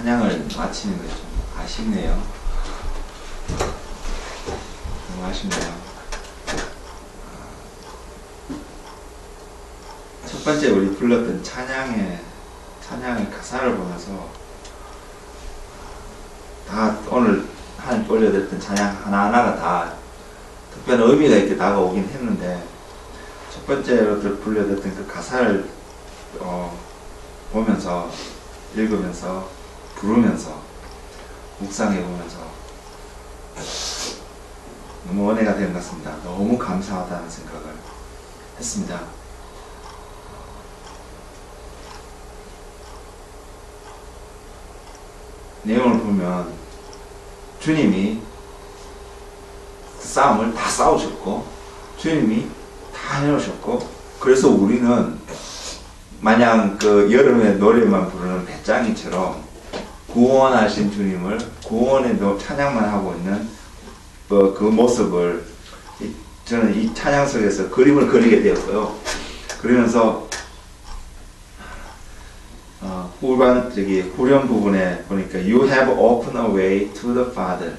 찬양을 마치는 것이 좀 아쉽네요. 너무 아쉽네요. 첫 번째 우리 불렀던 찬양의 가사를 보면서 다 오늘 하나님 올려드렸던 찬양 하나하나가 다 특별한 의미가 있게 다가오긴 했는데, 첫 번째로 불려드렸던 그 가사를 보면서, 읽으면서, 부르면서, 묵상해보면서 너무 은혜가 된 것 같습니다. 너무 감사하다는 생각을 했습니다. 내용을 보면 주님이 그 싸움을 다 싸우셨고, 주님이 다 해놓으셨고, 그래서 우리는 마냥 그 여름에 노래만 부르는 배짱이처럼 구원하신 주님을 구원의 찬양만 하고 있는 그 모습을 저는 이 찬양 속에서 그림을 그리게 되었고요. 그러면서 후렴 부분에 보니까 You have opened a way to the Father.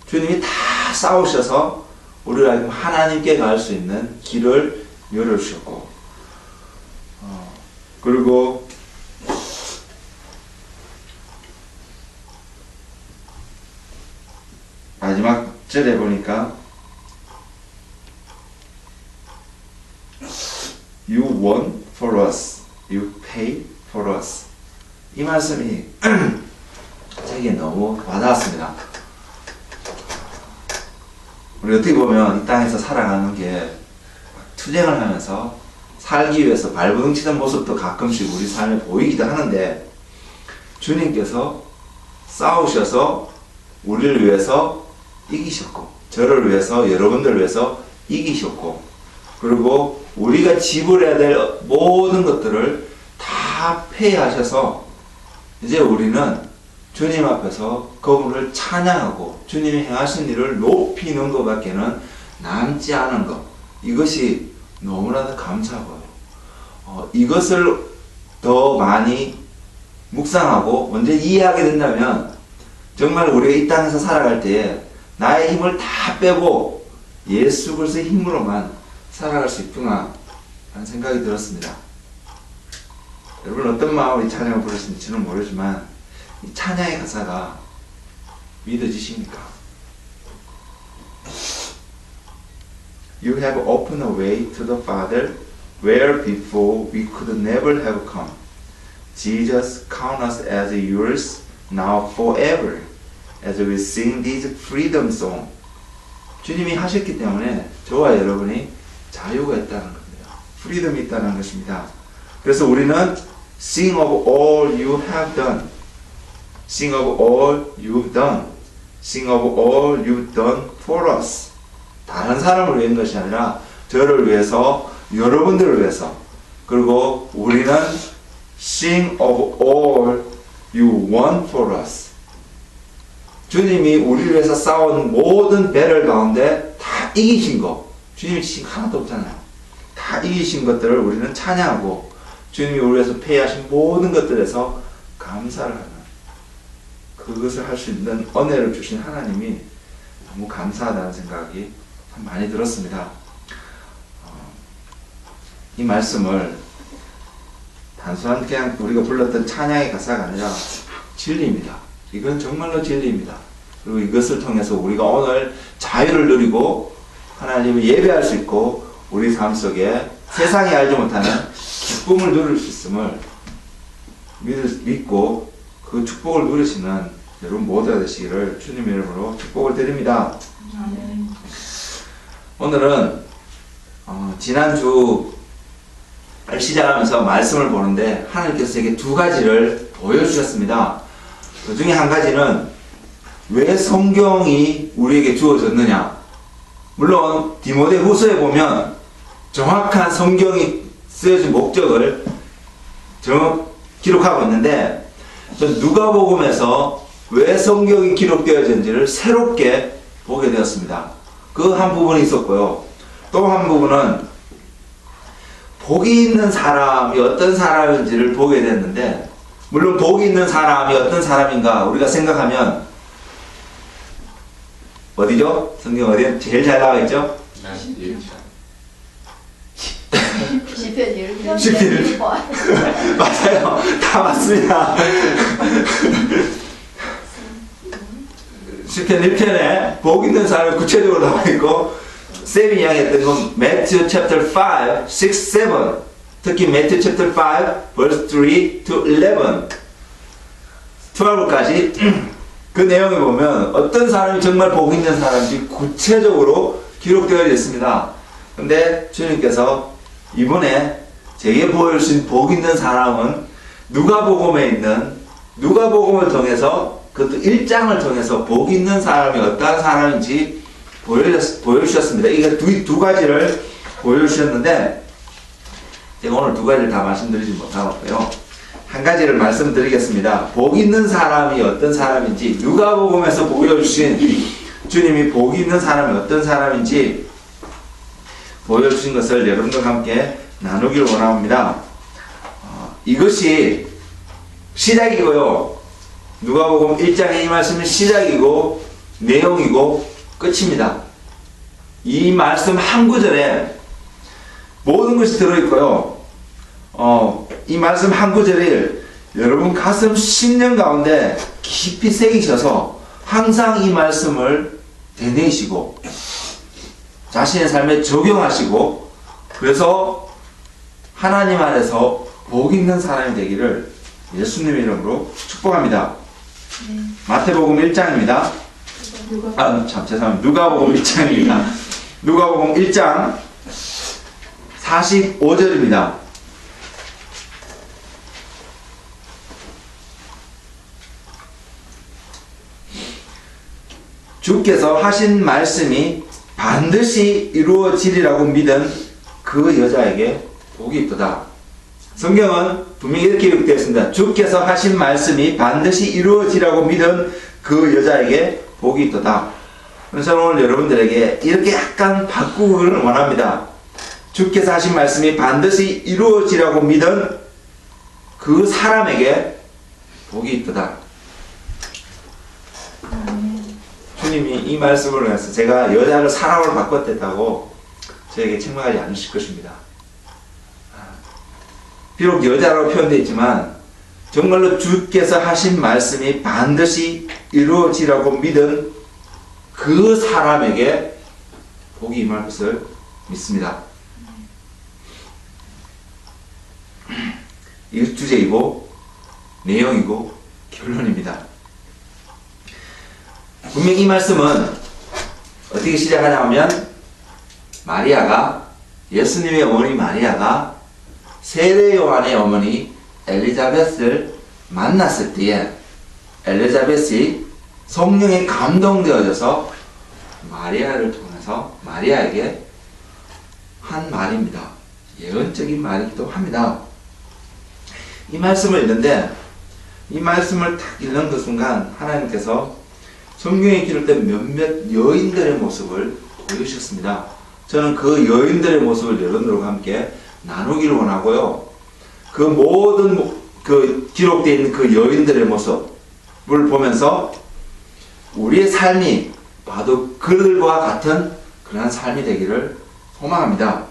주님이 다 싸우셔서 우리가 하나님께 갈 수 있는 길을 열어주셨고, 그리고 마지막 절에 보니까 You won for us, You paid for us. 이 말씀이 제게 너무 와닿았습니다. 우리 어떻게 보면 이 땅에서 살아가는 게 투쟁을 하면서 살기 위해서 발버둥치는 모습도 가끔씩 우리 삶에 보이기도 하는데, 주님께서 싸우셔서 우리를 위해서 이기셨고, 저를 위해서, 여러분들을 위해서 이기셨고, 그리고 우리가 지불해야 될 모든 것들을 다 폐하셔서 이제 우리는 주님 앞에서 그분을 찬양하고 주님이 행하신 일을 높이는 것밖에는 남지 않은 것, 이것이 너무나도 감사하고요. 이것을 더 많이 묵상하고 먼저 이해하게 된다면 정말 우리가 이 땅에서 살아갈 때에 나의 힘을 다 빼고 예수 그리스도의 힘으로만 살아갈 수 있구나 라는 생각이 들었습니다. 여러분 어떤 마음으로 이 찬양을 부르시는지는 모르지만 이 찬양의 가사가 믿어지십니까? You have opened a way to the Father where before we could never have come. Jesus, count us as yours now forever as we sing this freedom song. 주님이 하셨기 때문에 저와 여러분이 자유가 있다는 겁니다. 프리덤이 있다는 것입니다. 그래서 우리는 Sing of all you have done. Sing of all you've done. Sing of all you've done for us. 다른 사람을 위한 것이 아니라 저를 위해서, 여러분들을 위해서, 그리고 우리는 Sing of all you won for us. 주님이 우리를 위해서 싸운 모든 배럴 가운데 다 이기신 것, 주님이 지금 하나도 없잖아요. 다 이기신 것들을 우리는 찬양하고 주님이 우리를 위해서 폐하신 모든 것들에서 감사를 하는, 그것을 할 수 있는 은혜를 주신 하나님이 너무 감사하다는 생각이 참 많이 들었습니다. 이 말씀을 단순한 그냥 우리가 불렀던 찬양의 가사가 아니라 진리입니다. 이건 정말로 진리입니다. 그리고 이것을 통해서 우리가 오늘 자유를 누리고 하나님을 예배할 수 있고 우리 삶 속에 세상이 알지 못하는 기쁨을 누릴 수 있음을 믿고 그 축복을 누리시는 여러분 모두가 되시기를 주님의 이름으로 축복을 드립니다. 아멘. 오늘은 지난주 시작하면서 말씀을 보는데 하나님께서 제게 두 가지를 보여주셨습니다. 그 중에 한 가지는 왜 성경이 우리에게 주어졌느냐. 물론 디모데후서에 보면 정확한 성경이 쓰여진 목적을 기록하고 있는데, 누가복음에서 왜 성경이 기록되어졌는지를 새롭게 보게 되었습니다. 그 한 부분이 있었고요. 또 한 부분은 복이 있는 사람이 어떤 사람인지를 보게 됐는데, 물론 복이 있는 사람이 어떤 사람인가 우리가 생각하면 어디죠? 성경 어디 제일 잘 나와 있죠? 시편 10편 맞아요. 다 맞습니다. 시편 1편에 복 있는 사람이 구체적으로 나와 있고 쌤이 이야기했던 건 Matthew chapter 5, 6, 7 특히 Matthew chapter 5 verse 3 to 11 12까지 그 내용에 보면 어떤 사람이 정말 복 있는 사람인지 구체적으로 기록되어 있습니다. 근데 주님께서 이번에 제게 보여주신 복 있는 사람은 누가복음에 있는 누가복음을 통해서 그것도 1장을 통해서 복 있는 사람이 어떠한 사람인지 보여주셨습니다. 이게 두 가지를 보여주셨는데 제가 오늘 두 가지를 다 말씀드리지 못하고요. 한 가지를 말씀드리겠습니다. 복 있는 사람이 어떤 사람인지 누가복음에서 보여주신 주님이 복 있는 사람이 어떤 사람인지 보여주신 것을 여러분들과 함께 나누기를 원합니다. 이것이 시작이고요. 누가복음 1장의 이 말씀은 시작이고 내용이고 끝입니다. 이 말씀 한 구절에 모든 것이 들어있고요. 이 말씀 한 구절을 여러분 가슴 심령 가운데 깊이 새기셔서 항상 이 말씀을 되뇌이시고 자신의 삶에 적용하시고 그래서 하나님 안에서 복 있는 사람이 되기를 예수님의 이름으로 축복합니다. 마태복음 1장입니다. 죄송합니다. 누가복음 1장입니다. 누가복음 1장 45절입니다. 주께서 하신 말씀이 반드시 이루어지리라고 믿은 그 여자에게 복이 있도다. 성경은 분명히 이렇게 기록되어 있습니다. 주께서 하신 말씀이 반드시 이루어지라고 믿은 그 여자에게 복이 있도다. 그래서 저는 오늘 여러분들에게 이렇게 약간 바꾸기를 원합니다. 주께서 하신 말씀이 반드시 이루어지라고 믿은 그 사람에게 복이 있도다. 주님이 이 말씀을 해서 제가 여자를 사람으로 바꿨다고 저에게 책망하지 않으실 것입니다. 비록 여자로 표현되어 있지만 정말로 주께서 하신 말씀이 반드시 이루어지라고 믿은 그 사람에게 복이 임할 것을 믿습니다. 이것이 주제이고 내용이고 결론입니다. 분명히 이 말씀은 어떻게 시작하냐면 마리아가 예수님의 어머니 마리아가 세례 요한의 어머니 엘리자벳을 만났을 때에 엘리자벳이 성령에 감동되어져서 마리아를 통해서 마리아에게 한 말입니다. 예언적인 말이기도 합니다. 이 말씀을 읽는데 이 말씀을 딱 읽는 그 순간 하나님께서 성경에 기록된 몇몇 여인들의 모습을 보여주셨습니다. 저는 그 여인들의 모습을 여러분들과 함께 나누기를 원하고요. 그 모든 그 기록되어 있는 그 여인들의 모습을 보면서 우리의 삶이 봐도 그들과 같은 그러한 삶이 되기를 소망합니다.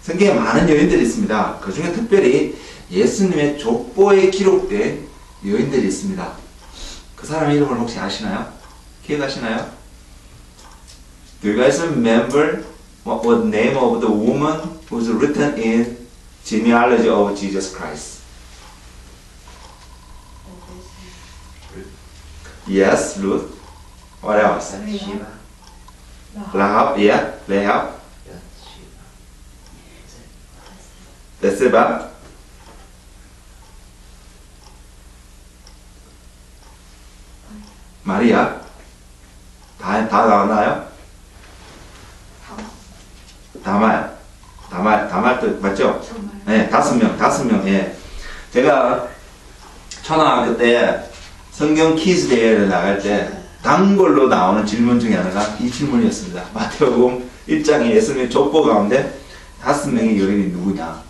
성경에 많은 여인들이 있습니다. 그 중에 특별히 예수님의 족보에 기록된 여인들이 있습니다. 그 사람의 이름을 혹시 아시나요? 기억하시나요? Do you guys remember what was the name of the woman who was written in genealogy of Jesus Christ? Yes, Ruth. What else? Rahab, yeah, Rahab. Bathsheba. 마리아. 다 나왔나요? 다말도 맞죠? 네, 5명. 예. 제가 초등학교 때 성경 퀴즈 대회를 나갈 때 단골로 나오는 질문 중에 하나가 이 질문이었습니다. 마태복음 1장에 예수님의 족보 가운데 5명의 여인이 누구냐?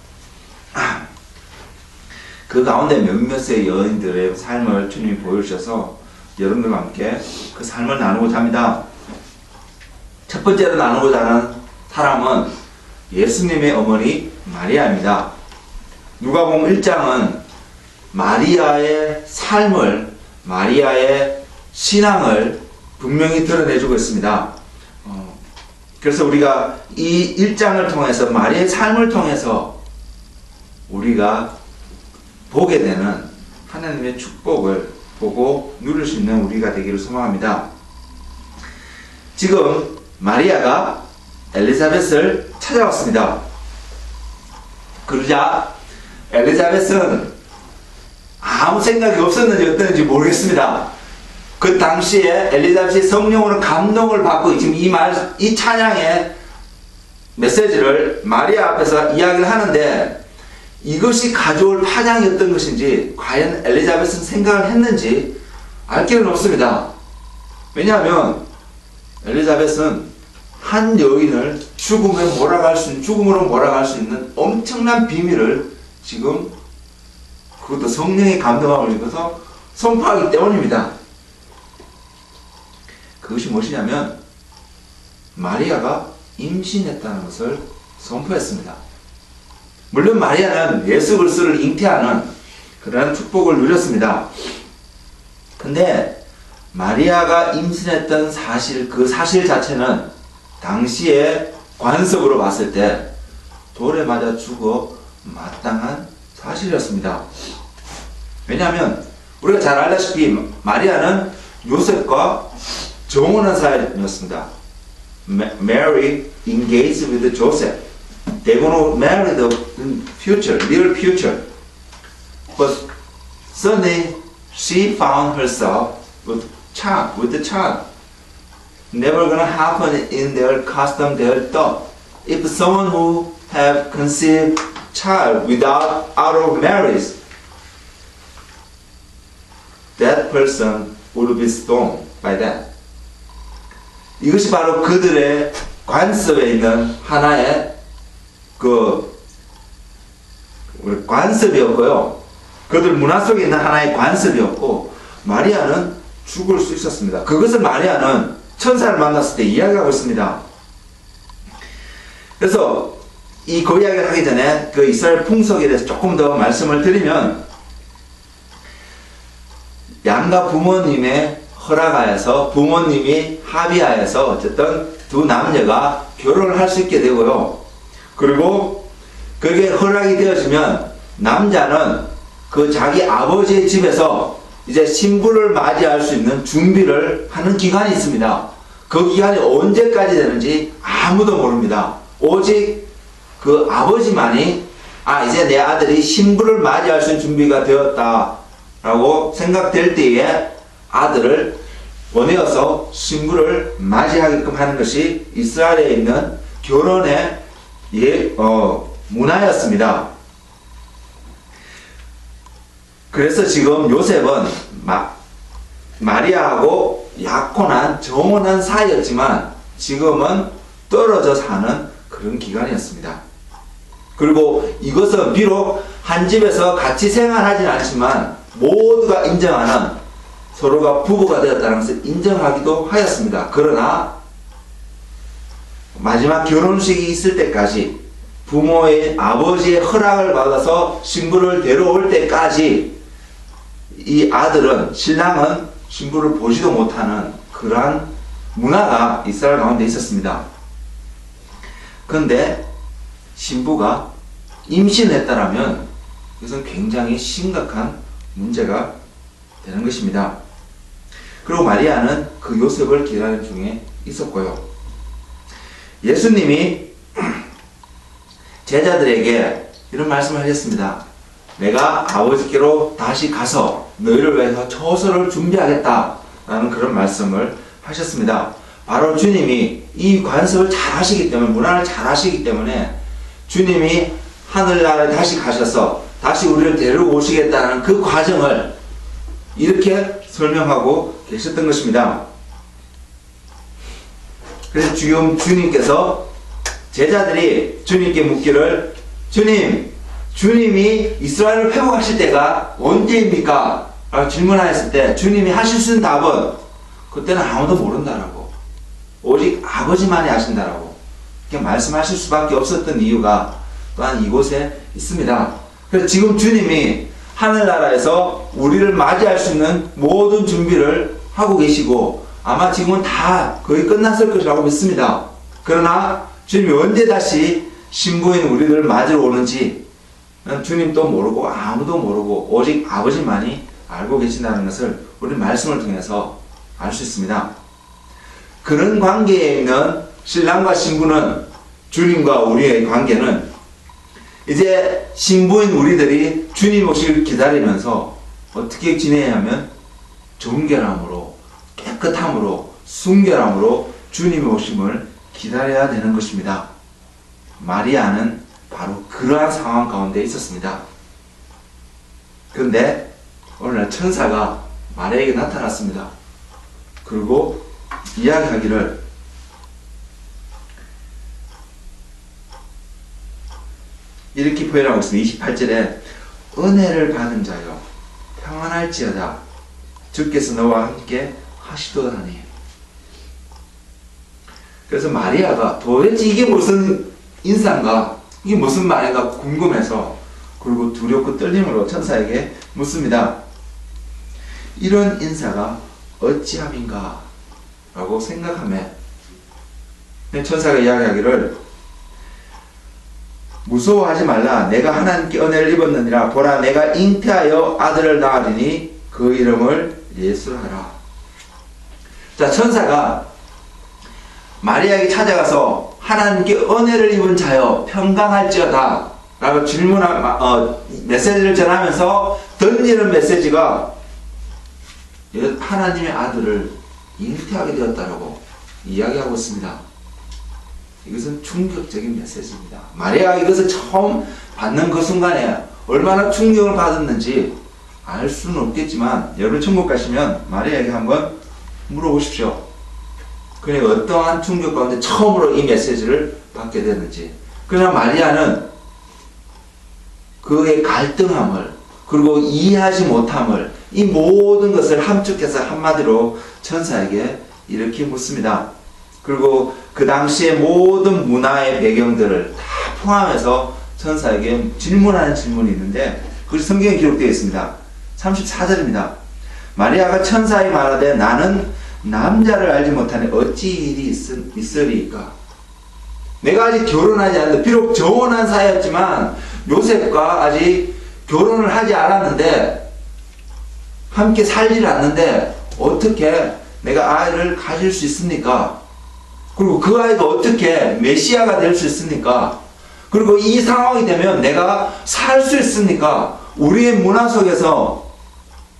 그 가운데 몇몇의 여인들의 삶을 주님이 보여주셔서 여러분들과 함께 그 삶을 나누고자 합니다. 첫 번째로 나누고자 하는 사람은 예수님의 어머니 마리아입니다. 누가복음 1장은 마리아의 삶을, 마리아의 신앙을 분명히 드러내주고 있습니다. 그래서 우리가 이 1장을 통해서 마리아의 삶을 통해서 우리가 보게 되는 하나님의 축복을 보고 누릴 수 있는 우리가 되기를 소망합니다. 지금 마리아가 엘리자벳을 찾아왔습니다. 그러자 엘리자벳은 아무 생각이 없었는지 어땠는지 모르겠습니다. 그 당시에 엘리자벳이 성령으로 감동을 받고 지금 이 찬양의 메시지를 마리아 앞에서 이야기를 하는데 이것이 가져올 파장이 어떤 것인지 과연 엘리자벳은 생각을 했는지 알 길은 없습니다. 왜냐하면 엘리자벳은 한 여인을 죽음으로 몰아갈 수 있는 엄청난 비밀을 지금 그것도 성령의 감동함을 입어서 선포하기 때문입니다. 그것이 무엇이냐면 마리아가 임신했다는 것을 선포했습니다. 물론 마리아는 예수 그리스도를 잉태하는 그러한 축복을 누렸습니다. 근데 마리아가 임신했던 사실, 그 사실 자체는 당시의 관습으로 봤을 때 돌에 맞아 죽어 마땅한 사실이었습니다. 왜냐하면 우리가 잘 알다시피 마리아는 요셉과 정혼한 사이였습니다. Mary engaged with Joseph. They were going to marry the future, near future. But suddenly she found herself with the child. Never going to happen in their custom, their thought. If someone who have conceived child out of marriage, that person would be stoned by that. 이것이 바로 그들의 관습에 있는 하나의 관습이었고요. 그들 문화 속에 있는 하나의 관습이었고, 마리아는 죽을 수 있었습니다. 그것을 마리아는 천사를 만났을 때 이야기하고 있습니다. 그래서 그 이야기를 하기 전에 그 이스라엘 풍속에 대해서 조금 더 말씀을 드리면, 양가 부모님의 허락하에서 부모님이 합의하에서 어쨌든 두 남녀가 결혼을 할 수 있게 되고요. 그리고 그게 허락이 되어지면 남자는 그 자기 아버지의 집에서 이제 신부를 맞이할 수 있는 준비를 하는 기간이 있습니다. 그 기간이 언제까지 되는지 아무도 모릅니다. 오직 그 아버지만이 이제 내 아들이 신부를 맞이할 수 있는 준비가 되었다라고 생각될 때에 아들을 보내어서 신부를 맞이하게끔 하는 것이 이스라엘에 있는 결혼의 문화였습니다. 그래서 지금 요셉은 마리아하고 약혼한 정혼한 사이였지만 지금은 떨어져 사는 그런 기간이었습니다. 그리고 이것은 비록 한 집에서 같이 생활하진 않지만 모두가 인정하는, 서로가 부부가 되었다는 것을 인정하기도 하였습니다. 그러나 마지막 결혼식이 있을 때까지 부모의 아버지의 허락을 받아서 신부를 데려올 때까지 이 아들은, 신랑은 신부를 보지도 못하는 그러한 문화가 이스라엘 가운데 있었습니다. 그런데 신부가 임신했다라면 이것은 굉장히 심각한 문제가 되는 것입니다. 그리고 마리아는 그 요셉을 기다리는 중에 있었고요. 예수님이 제자들에게 이런 말씀을 하셨습니다. 내가 아버지께로 다시 가서 너희를 위해서 처소를 준비하겠다라는 그런 말씀을 하셨습니다. 바로 주님이 이 관습을 잘 하시기 때문에, 문화를 잘 하시기 때문에 주님이 하늘나라에 다시 가셔서 다시 우리를 데려오시겠다는 그 과정을 이렇게 설명하고 계셨던 것입니다. 그래서 지금 주님께서, 제자들이 주님께 묻기를, 주님, 주님이 이스라엘을 회복하실 때가 언제입니까? 라고 질문하였을 때 주님이 하실 수 있는 답은 그때는 아무도 모른다라고, 오직 아버지만이 아신다라고 이렇게 말씀하실 수밖에 없었던 이유가 또한 이곳에 있습니다. 그래서 지금 주님이 하늘나라에서 우리를 맞이할 수 있는 모든 준비를 하고 계시고 아마 지금은 다 거의 끝났을 것이라고 믿습니다. 그러나 주님이 언제 다시 신부인 우리들을 맞으러 오는지 주님도 모르고 아무도 모르고 오직 아버지만이 알고 계신다는 것을 우리 말씀을 통해서 알 수 있습니다. 그런 관계에 있는 신랑과 신부는, 주님과 우리의 관계는 이제 신부인 우리들이 주님 오시길 기다리면서 어떻게 지내야 하면 정결함으로, 깨끗함으로, 순결함으로 주님의 오심을 기다려야 되는 것입니다. 마리아는 바로 그러한 상황 가운데 있었습니다. 그런데 오늘날 천사가 마리아에게 나타났습니다. 그리고 이야기하기를 이렇게 표현하고 있습니다. 28절에 은혜를 받은 자여 평안할지어다 주께서 너와 함께 하시도다니. 그래서 마리아가 도대체 이게 무슨 인상가, 이게 무슨 말인가 궁금해서, 그리고 두렵고 떨림으로 천사에게 묻습니다. 이런 인사가 어찌함인가 라고 생각하며 천사가 이야기하기를 무서워하지 말라. 내가 하나님께 은혜를 입었느니라. 보라, 내가 잉태하여 아들을 낳으리니 그 이름을 예수하라. 자, 천사가 마리아에게 찾아가서 하나님께 은혜를 입은 자여 평강할지어다 라고 메시지를 전하면서 던지는 메시지가 하나님의 아들을 잉태하게 되었다라고 이야기하고 있습니다. 이것은 충격적인 메시지입니다. 마리아가 이것을 처음 받는 그 순간에 얼마나 충격을 받았는지 알 수는 없겠지만 여러분 천국 가시면 마리아에게 한번 물어보십시오. 그녀가 어떠한 충격 가운데 처음으로 이 메시지를 받게 됐는지. 그러나 마리아는 그의 갈등함을, 그리고 이해하지 못함을, 이 모든 것을 함축해서 한마디로 천사에게 이렇게 묻습니다. 그리고 그 당시의 모든 문화의 배경들을 다 포함해서 천사에게 질문하는 질문이 있는데 그것이 성경에 기록되어 있습니다. 34절입니다. 마리아가 천사에 말하되 나는 남자를 알지 못하니 어찌 일이 있으리까. 내가 아직 결혼하지 않는데, 비록 정혼한 사이였지만 요셉과 아직 결혼을 하지 않았는데, 함께 살지 않는데 어떻게 내가 아이를 가질 수 있습니까? 그리고 그 아이가 어떻게 메시아가 될 수 있습니까? 그리고 이 상황이 되면 내가 살 수 있습니까? 우리의 문화 속에서,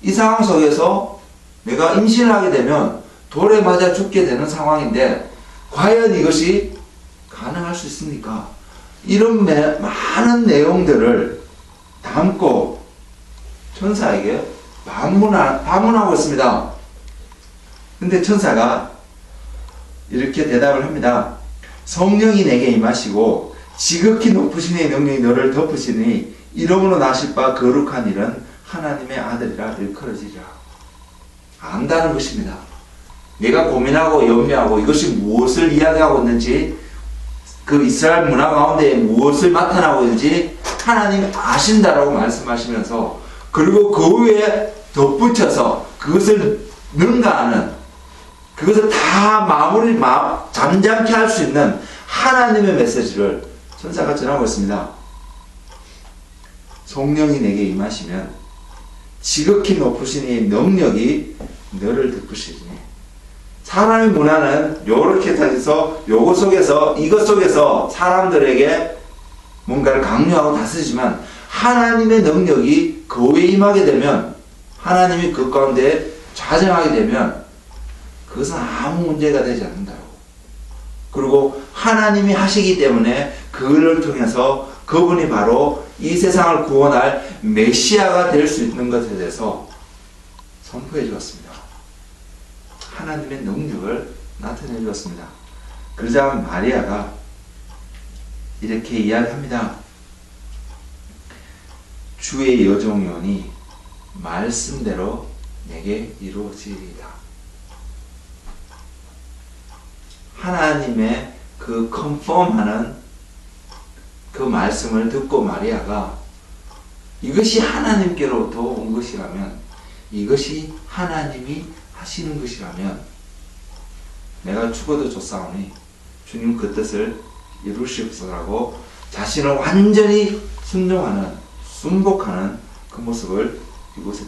이 상황 속에서 내가 임신을 하게 되면 돌에 맞아 죽게 되는 상황인데 과연 이것이 가능할 수 있습니까? 이런 많은 내용들을 담고 천사에게 반문하고 있습니다. 근데 천사가 이렇게 대답을 합니다. 성령이 내게 임하시고 지극히 높으신 이의 능력이 너를 덮으시니 이름으로 나실 바 거룩한 일은 하나님의 아들이라 일컬어지리라. 안다는 것입니다. 내가 고민하고 염려하고 이것이 무엇을 이야기하고 있는지, 그 이스라엘 문화 가운데 무엇을 나타나고 있는지 하나님이 아신다라고 말씀하시면서, 그리고 그 위에 덧붙여서 그것을 능가하는, 그것을 다 잠잠케 할 수 있는 하나님의 메시지를 천사가 전하고 있습니다. 성령이 내게 임하시면 지극히 높으신 이 능력이 너를 덮으시니. 사람의 문화는 요렇게 해서 이것 속에서 사람들에게 뭔가를 강요하고 다스리지만 하나님의 능력이 그 위에 임하게 되면, 하나님이 그 가운데 좌정하게 되면 그것은 아무 문제가 되지 않는다고. 그리고 하나님이 하시기 때문에 그를 통해서 그분이 바로 이 세상을 구원할 메시아가 될 수 있는 것에 대해서 선포해 주었습니다. 하나님의 능력을 나타내 주었습니다. 그러자 마리아가 이렇게 이야기합니다. 주의 여종이오니 말씀대로 내게 이루어지리이다. 하나님의 그 컨펌하는 그 말씀을 듣고 마리아가 이것이 하나님께로부터 온 것이라면, 이것이 하나님이 하시는 것이라면 내가 죽어도 좋사오니 주님 그 뜻을 이루시옵소서라고 자신을 완전히 순종하는, 순복하는 그 모습을 이곳에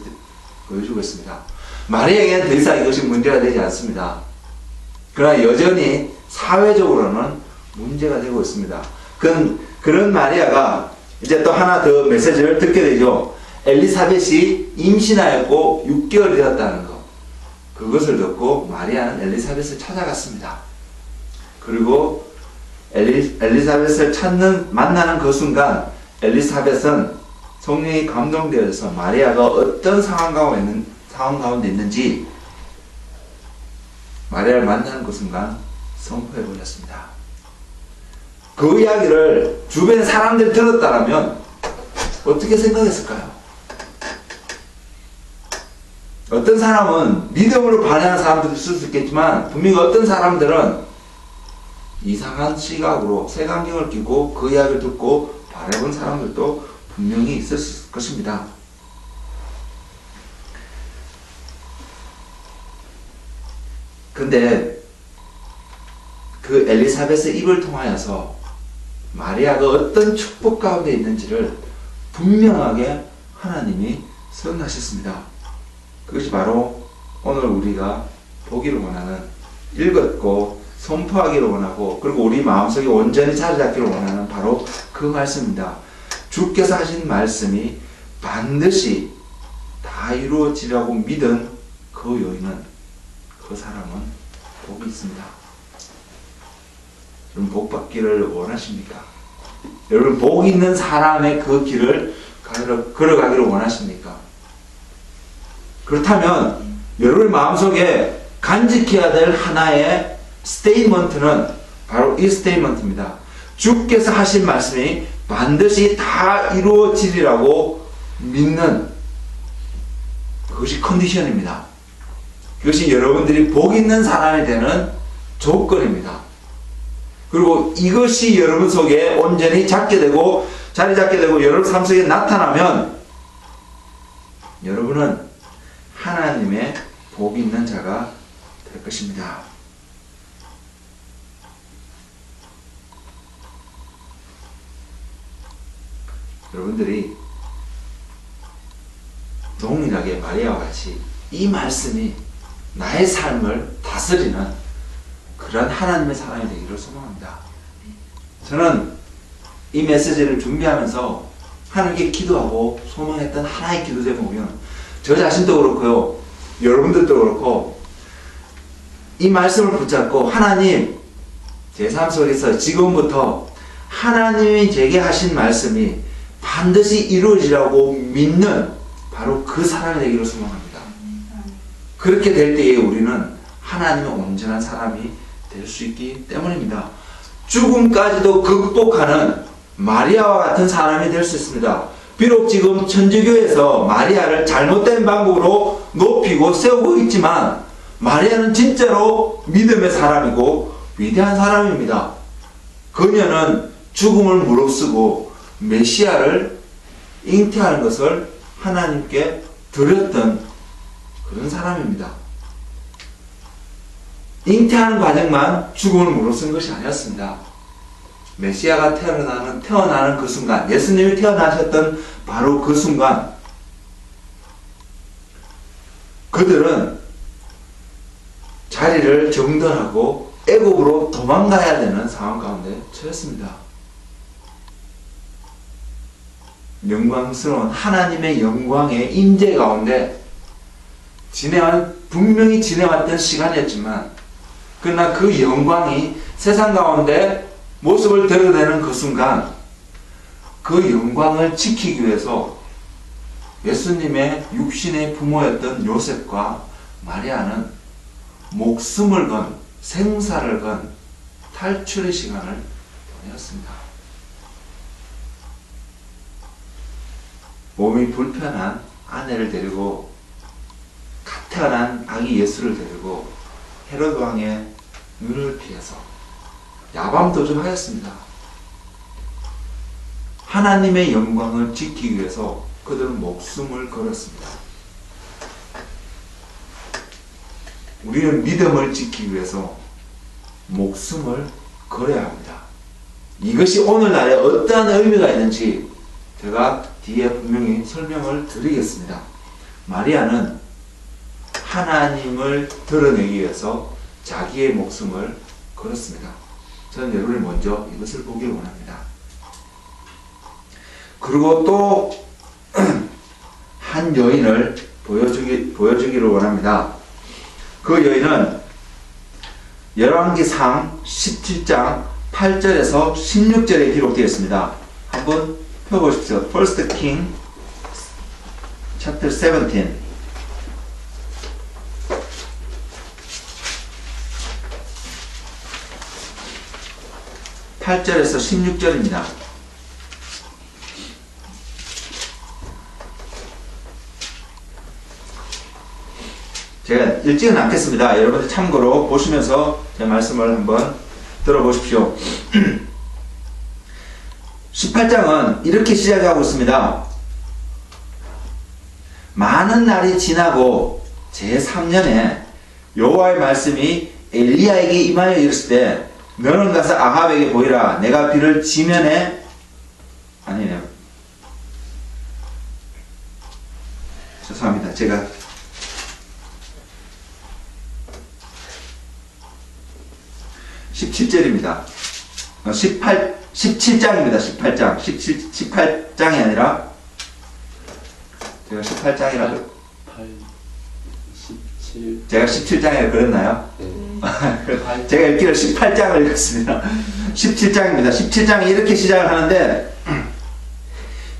보여주고 있습니다. 마리아에게는 더 이상 이것이 문제가 되지 않습니다. 그러나 여전히 사회적으로는 문제가 되고 있습니다. 그런 마리아가 이제 또 하나 더 메시지를 듣게 되죠. 엘리사벳이 임신하였고 6개월이 되었다는 것. 그것을 듣고 마리아는 엘리사벳을 찾아갔습니다. 그리고 엘리사벳을 만나는 그 순간 엘리사벳은 성령이 감동되어서 마리아가 어떤 상황 가운데 있는지 마리아를 만나는 그 순간 선포해 버렸습니다. 그 이야기를 주변 사람들이 들었다면 어떻게 생각했을까요? 어떤 사람은 믿음으로 반응하는 사람들도 있을 수 있겠지만 분명히 어떤 사람들은 이상한 시각으로 색안경을 끼고 그 이야기를 듣고 바라본 사람들도 분명히 있을 것입니다. 근데 그 엘리사벳의 입을 통하여서 마리아가 어떤 축복 가운데 있는지를 분명하게 하나님이 선언하셨습니다. 그것이 바로 오늘 우리가 보기를 원하는, 읽었고 선포하기를 원하고 그리고 우리 마음속에 온전히 자리 잡기를 원하는 바로 그 말씀입니다. 주께서 하신 말씀이 반드시 다 이루어지라고 믿은 그 요인은, 그 사람은 복이 있습니다. 여러분 복 받기를 원하십니까? 여러분 복 있는 사람의 그 길을 걸어가기를 원하십니까? 그렇다면 여러분의 마음속에 간직해야 될 하나의 스테이트먼트는 바로 이 스테이트먼트입니다. 주께서 하신 말씀이 반드시 다 이루어지리라고 믿는 그것이 컨디션입니다. 그것이 여러분들이 복 있는 사람이 되는 조건입니다. 그리고 이것이 여러분 속에 온전히 자리 잡게 되고 여러분 삶 속에 나타나면 여러분은 하나님의 복 있는 자가 될 것입니다. 여러분들이 동일하게 마리아와 같이 이 말씀이 나의 삶을 다스리는 그런 하나님의 사람이 되기를 소망합니다. 저는 이 메시지를 준비하면서 하나님께 기도하고 소망했던 하나의 기도 제목은 저 자신도 그렇고요, 여러분들도 그렇고 이 말씀을 붙잡고 하나님, 제 삶 속에서 지금부터 하나님이 제게 하신 말씀이 반드시 이루어지라고 믿는 바로 그 사람이 되기를 소망합니다. 그렇게 될 때에 우리는 하나님의 온전한 사람이 될 수 있기 때문입니다. 죽음까지도 극복하는 마리아와 같은 사람이 될 수 있습니다. 비록 지금 천주교에서 마리아를 잘못된 방법으로 높이고 세우고 있지만 마리아는 진짜로 믿음의 사람이고 위대한 사람입니다. 그녀는 죽음을 무릅쓰고 메시아를 잉태하는 것을 하나님께 드렸던 그런 사람입니다. 잉태하는 과정만 죽음을 무릅쓴 것이 아니었습니다. 메시아가 태어나는 그 순간, 예수님이 태어나셨던 바로 그 순간 그들은 자리를 정돈하고 애굽으로 도망가야 되는 상황 가운데 처했습니다. 영광스러운 하나님의 영광의 임재 가운데 분명히 지내왔던 시간이었지만 그러나 그 영광이 세상 가운데 모습을 드러내는 그 순간 그 영광을 지키기 위해서 예수님의 육신의 부모였던 요셉과 마리아는 목숨을 건, 생사를 건 탈출의 시간을 보내었습니다. 몸이 불편한 아내를 데리고 갓 태어난 아기 예수를 데리고 헤롯 왕의 눈을 피해서 야밤 도주하였습니다. 하나님의 영광을 지키기 위해서 그들은 목숨을 걸었습니다. 우리는 믿음을 지키기 위해서 목숨을 걸어야 합니다. 이것이 오늘날에 어떠한 의미가 있는지 제가 뒤에 분명히 설명을 드리겠습니다. 마리아는 하나님을 드러내기 위해서 자기의 목숨을 걸었습니다. 저는 여러분이 먼저 이것을 보길 원합니다. 그리고 또 한 여인을 보여주기를 원합니다. 그 여인은 열왕기상 17장 8절에서 16절에 기록되어 있습니다. 한번 펴보십시오. First King chapter 17 8절에서 16절입니다. 제가 읽지는 않겠습니다. 여러분들 참고로 보시면서 제 말씀을 한번 들어보십시오. 18장은 이렇게 시작하고 있습니다. 많은 날이 지나고 제3년에 여호와의 말씀이 엘리야에게 임하여 이르실 때 너는 가서 아합에게 보이라. 내가 비를 지면에 아니네요. 죄송합니다. 제가 17절입니다. 17장입니다. 18장. 18장이 아니라 제가 18장이라고 17. 제가 17장이라고 그랬나요? 네. 제가 읽기를 18장을 읽었습니다. 17장입니다. 17장이 이렇게 시작을 하는데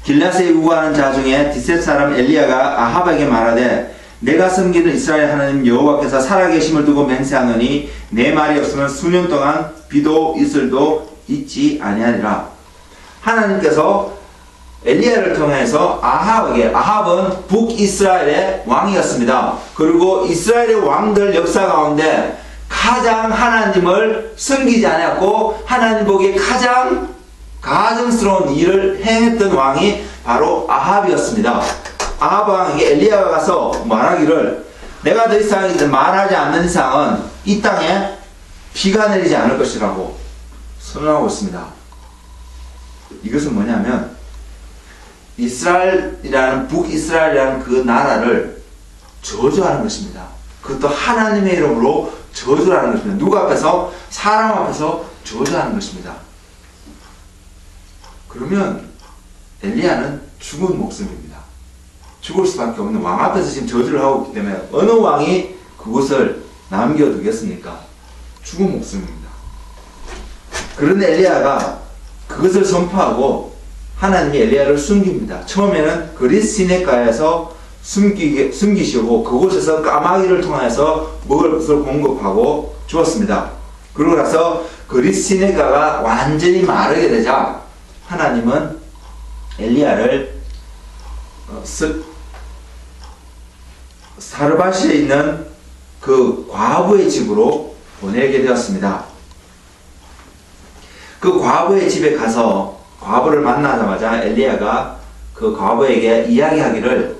길라스에 우거하는 자 중에 디셋 사람 엘리야가 아합에게 말하되 내가 섬기는 이스라엘 하나님 여호와께서 살아계심을 두고 맹세하노니 내 말이 없으면 수년 동안 비도 이슬도 있지 아니하리라. 하나님께서 엘리야를 통해서 아합은 북이스라엘의 왕이었습니다. 그리고 이스라엘의 왕들 역사 가운데 가장 하나님을 섬기지 않았고 하나님 보기에 가장 가증스러운 일을 행했던 왕이 바로 아합이었습니다. 아합 왕에게 엘리야가 가서 말하기를 내가 더 이상 말하지 않는 이상은 이 땅에 비가 내리지 않을 것이라고 선언하고 있습니다. 이것은 뭐냐면 이스라엘이라는 북이스라엘이라는 그 나라를 저주하는 것입니다. 그것도 하나님의 이름으로 저주하는 것입니다. 누구 앞에서? 사람 앞에서 저주하는 것입니다. 그러면 엘리야는 죽은 목숨입니다. 죽을 수밖에 없는 왕 앞에서 지금 저주를 하고 있기 때문에 어느 왕이 그곳을 남겨두겠습니까? 죽은 목숨입니다. 그런데 엘리야가 그것을 선포하고 하나님이 엘리야를 숨깁니다. 처음에는 그릿 시내가에서 숨기시고 그곳에서 까마귀를 통해서 먹을 것을 공급하고 주었습니다. 그러고 나서 그릿 시내가가 완전히 마르게 되자 하나님은 엘리야를 사르바시에 있는 그 과부의 집으로 보내게 되었습니다. 그 과부의 집에 가서 과부를 만나자마자 엘리야가 그 과부에게 이야기하기를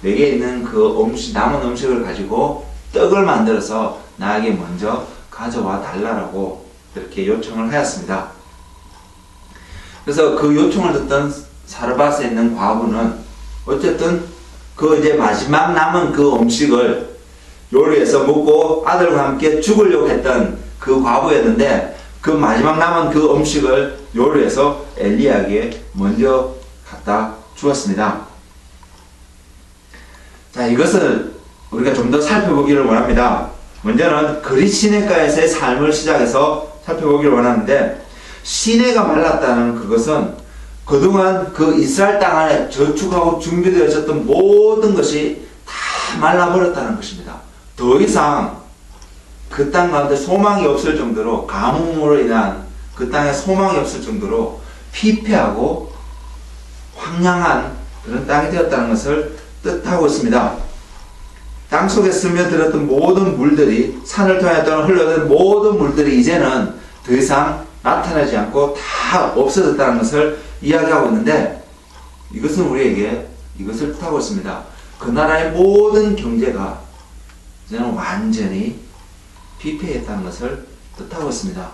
내게 있는 그 남은 음식을 가지고 떡을 만들어서 나에게 먼저 가져와 달라고 이렇게 요청을 하였습니다. 그래서 그 요청을 듣던 사르밧에 있는 과부는 어쨌든 그 이제 마지막 남은 그 음식을 요리해서 먹고 아들과 함께 죽으려고 했던 그 과부였는데 그 마지막 남은 그 음식을 요리해서 엘리야에게 먼저 갖다 주었습니다. 자, 이것을 우리가 좀 더 살펴보기를 원합니다. 먼저는 그릿 시내가에서의 삶을 시작해서 살펴보기를 원하는데 시내가 말랐다는 그것은 그동안 그 이스라엘 땅 안에 저축하고 준비되어 있었던 모든 것이 다 말라버렸다는 것입니다. 더 이상 그 땅 가운데 소망이 없을 정도로 가뭄으로 인한 그 땅에 소망이 없을 정도로 피폐하고 황량한 그런 땅이 되었다는 것을 뜻하고 있습니다. 땅 속에 스며들었던 모든 물들이, 산을 통해 흘러든 모든 물들이 이제는 더 이상 나타나지 않고 다 없어졌다는 것을 이야기하고 있는데, 이것은 우리에게 이것을 뜻하고 있습니다. 그 나라의 모든 경제가 이제는 완전히 피폐했다는 것을 뜻하고 있습니다.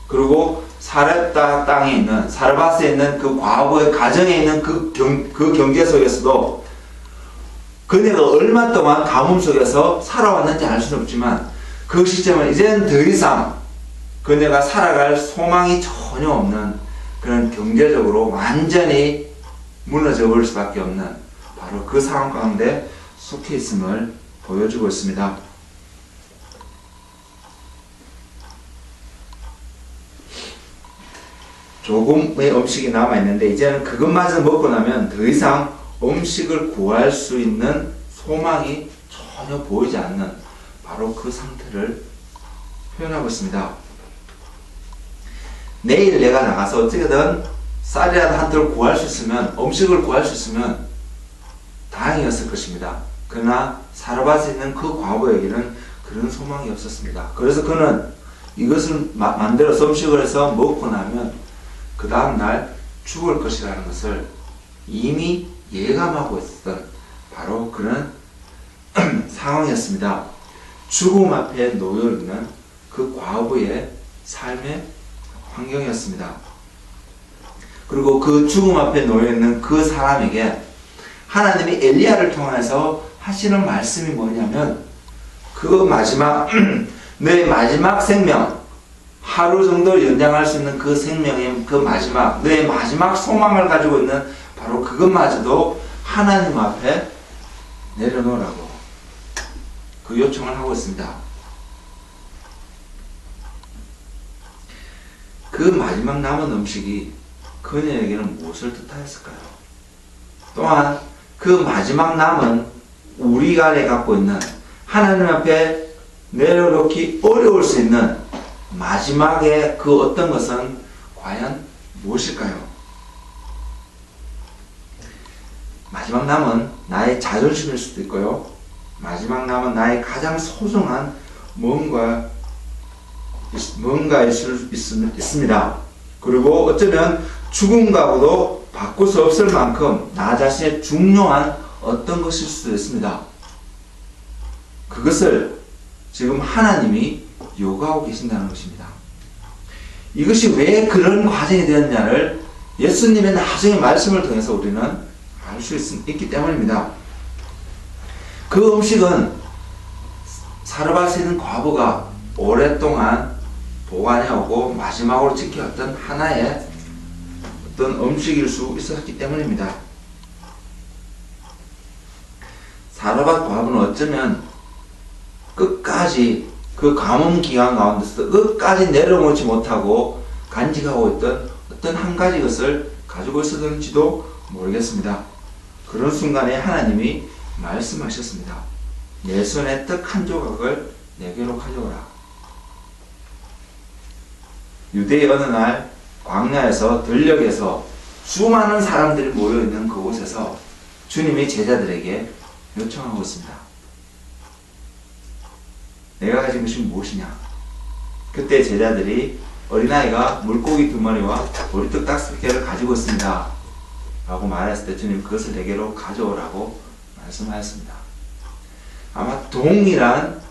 그리고 사렙다 땅에 있는, 사르밧에 있는 그 과거의 가정에 있는 그 경제 속에서도 그네가 얼마 동안 가뭄 속에서 살아왔는지 알 수는 없지만, 그 시점은 이제는 더 이상 그네가 살아갈 소망이 전혀 없는 그런 경제적으로 완전히 무너져 버릴 수밖에 없는 바로 그 상황 가운데 속해 있음을 보여주고 있습니다. 조금의 음식이 남아있는데 이제는 그것마저 먹고 나면 더 이상 음식을 구할 수 있는 소망이 전혀 보이지 않는 바로 그 상태를 표현하고 있습니다. 내일 내가 나가서 어떻게든 쌀이라도 한 톨 구할 수 있으면, 음식을 구할 수 있으면 다행이었을 것입니다. 그러나 사르밧에 있는 그 과부에게는 그런 소망이 없었습니다. 그래서 그는 이것을 만들어서 음식을 해서 먹고 나면 그 다음날 죽을 것이라는 것을 이미 예감하고 있었던 바로 그런 상황이었습니다. 죽음 앞에 놓여 있는 그 과부의 삶의 환경이었습니다. 그리고 그 죽음 앞에 놓여 있는 그 사람에게 하나님이 엘리야를 통해서 하시는 말씀이 뭐냐면, 그 마지막 내 마지막 생명, 하루 정도 연장할 수 있는 그 생명의 그 마지막, 너의 마지막 소망을 가지고 있는 바로 그것마저도 하나님 앞에 내려놓으라고 그 요청을 하고 있습니다. 그 마지막 남은 음식이 그녀에게는 무엇을 뜻하였을까요? 또한 그 마지막 남은 우리 간에 갖고 있는 하나님 앞에 내려놓기 어려울 수 있는 마지막에 그 어떤 것은 과연 무엇일까요? 마지막 남은 나의 자존심일 수도 있고요. 마지막 남은 나의 가장 소중한 뭔가일 수 있습니다. 그리고 어쩌면 죽음과도 바꿀 수 없을 만큼 나 자신의 중요한 어떤 것일 수도 있습니다. 그것을 지금 하나님이 요구하고 계신다는 것입니다. 이것이 왜 그런 과정이 되었냐를 예수님의 나중의 말씀을 통해서 우리는 알 수 있기 때문입니다. 그 음식은 사르밧에 있는 과부가 오랫동안 보관해오고 마지막으로 지켜왔던 하나의 어떤 음식일 수 있었기 때문입니다. 사르밧 과부는 어쩌면 끝까지 그 가뭄 기간 가운데서 끝까지 내려놓지 못하고 간직하고 있던 어떤 한 가지 것을 가지고 있었는지도 모르겠습니다. 그런 순간에 하나님이 말씀하셨습니다. 내 손에 떡 한 조각을 내게로 가져오라. 유대의 어느 날 광야에서 들녘에서 수많은 사람들이 모여있는 그곳에서 주님이 제자들에게 요청하고 있습니다. 내가 가진 것이 무엇이냐? 그때 제자들이 어린아이가 물고기 2마리와 보리떡 5개를 가지고 있습니다 라고 말했을 때 주님 그것을 내게로 가져오라고 말씀하였습니다. 아마 동일한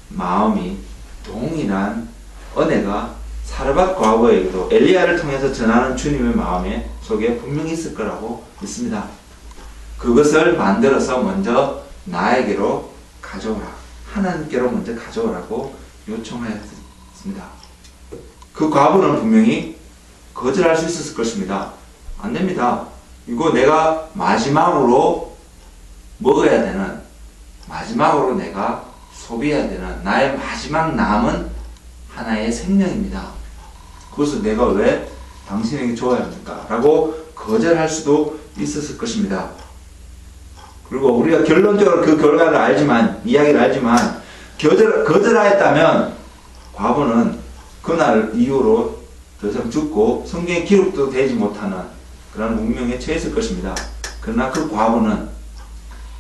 마음이, 동일한 은혜가 사르밧 과부에게도 엘리야를 통해서 전하는 주님의 마음에 속에 분명히 있을 거라고 믿습니다. 그것을 만들어서 먼저 나에게로 가져오라, 하나님께로 먼저 가져오라고 요청하였습니다. 그 과부는 분명히 거절할 수 있었을 것입니다. 안 됩니다. 이거 내가 마지막으로 먹어야 되는, 마지막으로 내가 소비해야 되는 나의 마지막 남은 하나의 생명입니다. 그것을 내가 왜 당신에게 줘야 합니까? 라고 거절할 수도 있었을 것입니다. 그리고 우리가 결론적으로 그 결과를 알지만, 이야기를 알지만, 거절하였다면 과부는 그날 이후로 더 이상 죽고 성경에 기록도 되지 못하는 그런 운명에 처했을 것입니다. 그러나 그 과부는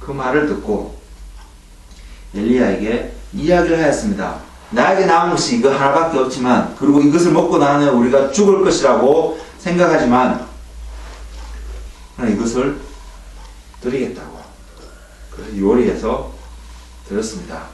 그 말을 듣고 엘리야에게 이야기를 하였습니다. 나에게 남은 것이 이거 하나밖에 없지만, 그리고 이것을 먹고 나면 우리가 죽을 것이라고 생각하지만 이것을 드리겠다고. 그래서 요리해서 드렸습니다.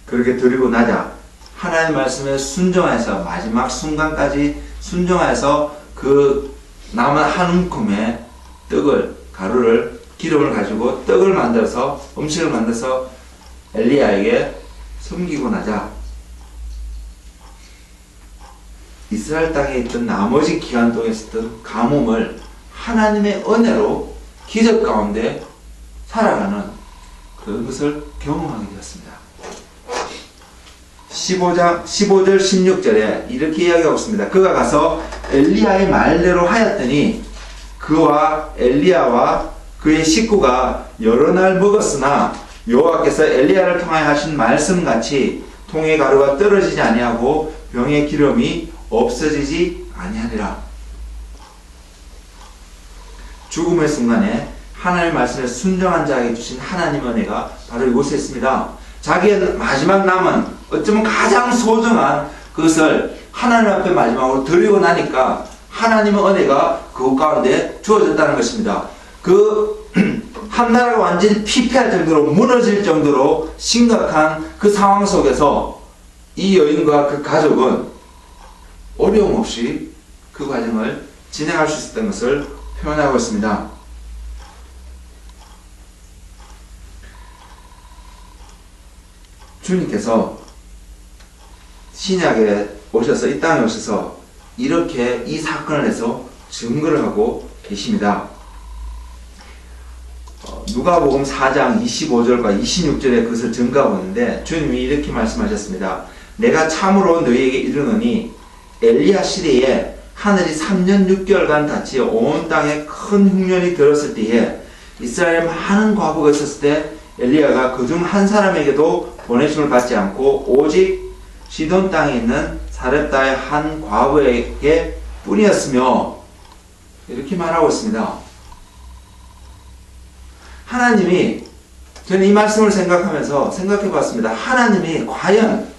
그렇게 드리고 나자 하나님의 말씀에 순종해서 마지막 순간까지 순종해서 그 남은 한 움큼의 떡을, 가루를, 기름을 가지고 떡을 만들어서, 음식을 만들어서 엘리야에게 섬기고 나자 이스라엘 땅에 있던 나머지 기간 동안 있었던 가뭄을 하나님의 은혜로 기적 가운데 살아가는 그것을 경험하게 되었습니다. 15절 16절에 이렇게 이야기하고 있습니다. 그가 가서 엘리야의 말대로 하였더니 그와 엘리야와 그의 식구가 여러 날 먹었으나 여호와께서 엘리야를 통하여 하신 말씀같이 통의 가루가 떨어지지 아니하고 병의 기름이 없어지지 아니하니라. 죽음의 순간에 하나님의 말씀에 순종한 자에게 주신 하나님의 은혜가 바로 이곳에 있습니다. 자기의 마지막 남은, 어쩌면 가장 소중한 그것을 하나님 앞에 마지막으로 드리고 나니까 하나님의 은혜가 그 가운데 주어졌다는 것입니다. 그 한 나라가 완전히 피폐할 정도로, 무너질 정도로 심각한 그 상황 속에서 이 여인과 그 가족은 어려움 없이 그 과정을 진행할 수 있었던 것을 표현하고 있습니다. 주님께서 신약에 오셔서, 이 땅에 오셔서 이렇게 이 사건을 해서 증거를 하고 계십니다. 누가복음 4장 25절과 26절에 그것을 증거하고 있는데 주님이 이렇게 말씀하셨습니다. 내가 참으로 너희에게 이르노니 엘리야 시대에 하늘이 3년 6개월간 닫히 온 땅에 큰 흉년이 들었을 때에 이스라엘에 많은 과부가 있었을 때 엘리야가 그중 한 사람에게도 보내심을 받지 않고 오직 시돈 땅에 있는 사렙다의 한 과부에게 뿐이었으며, 이렇게 말하고 있습니다. 하나님이, 저는 이 말씀을 생각하면서 생각해 봤습니다. 하나님이 과연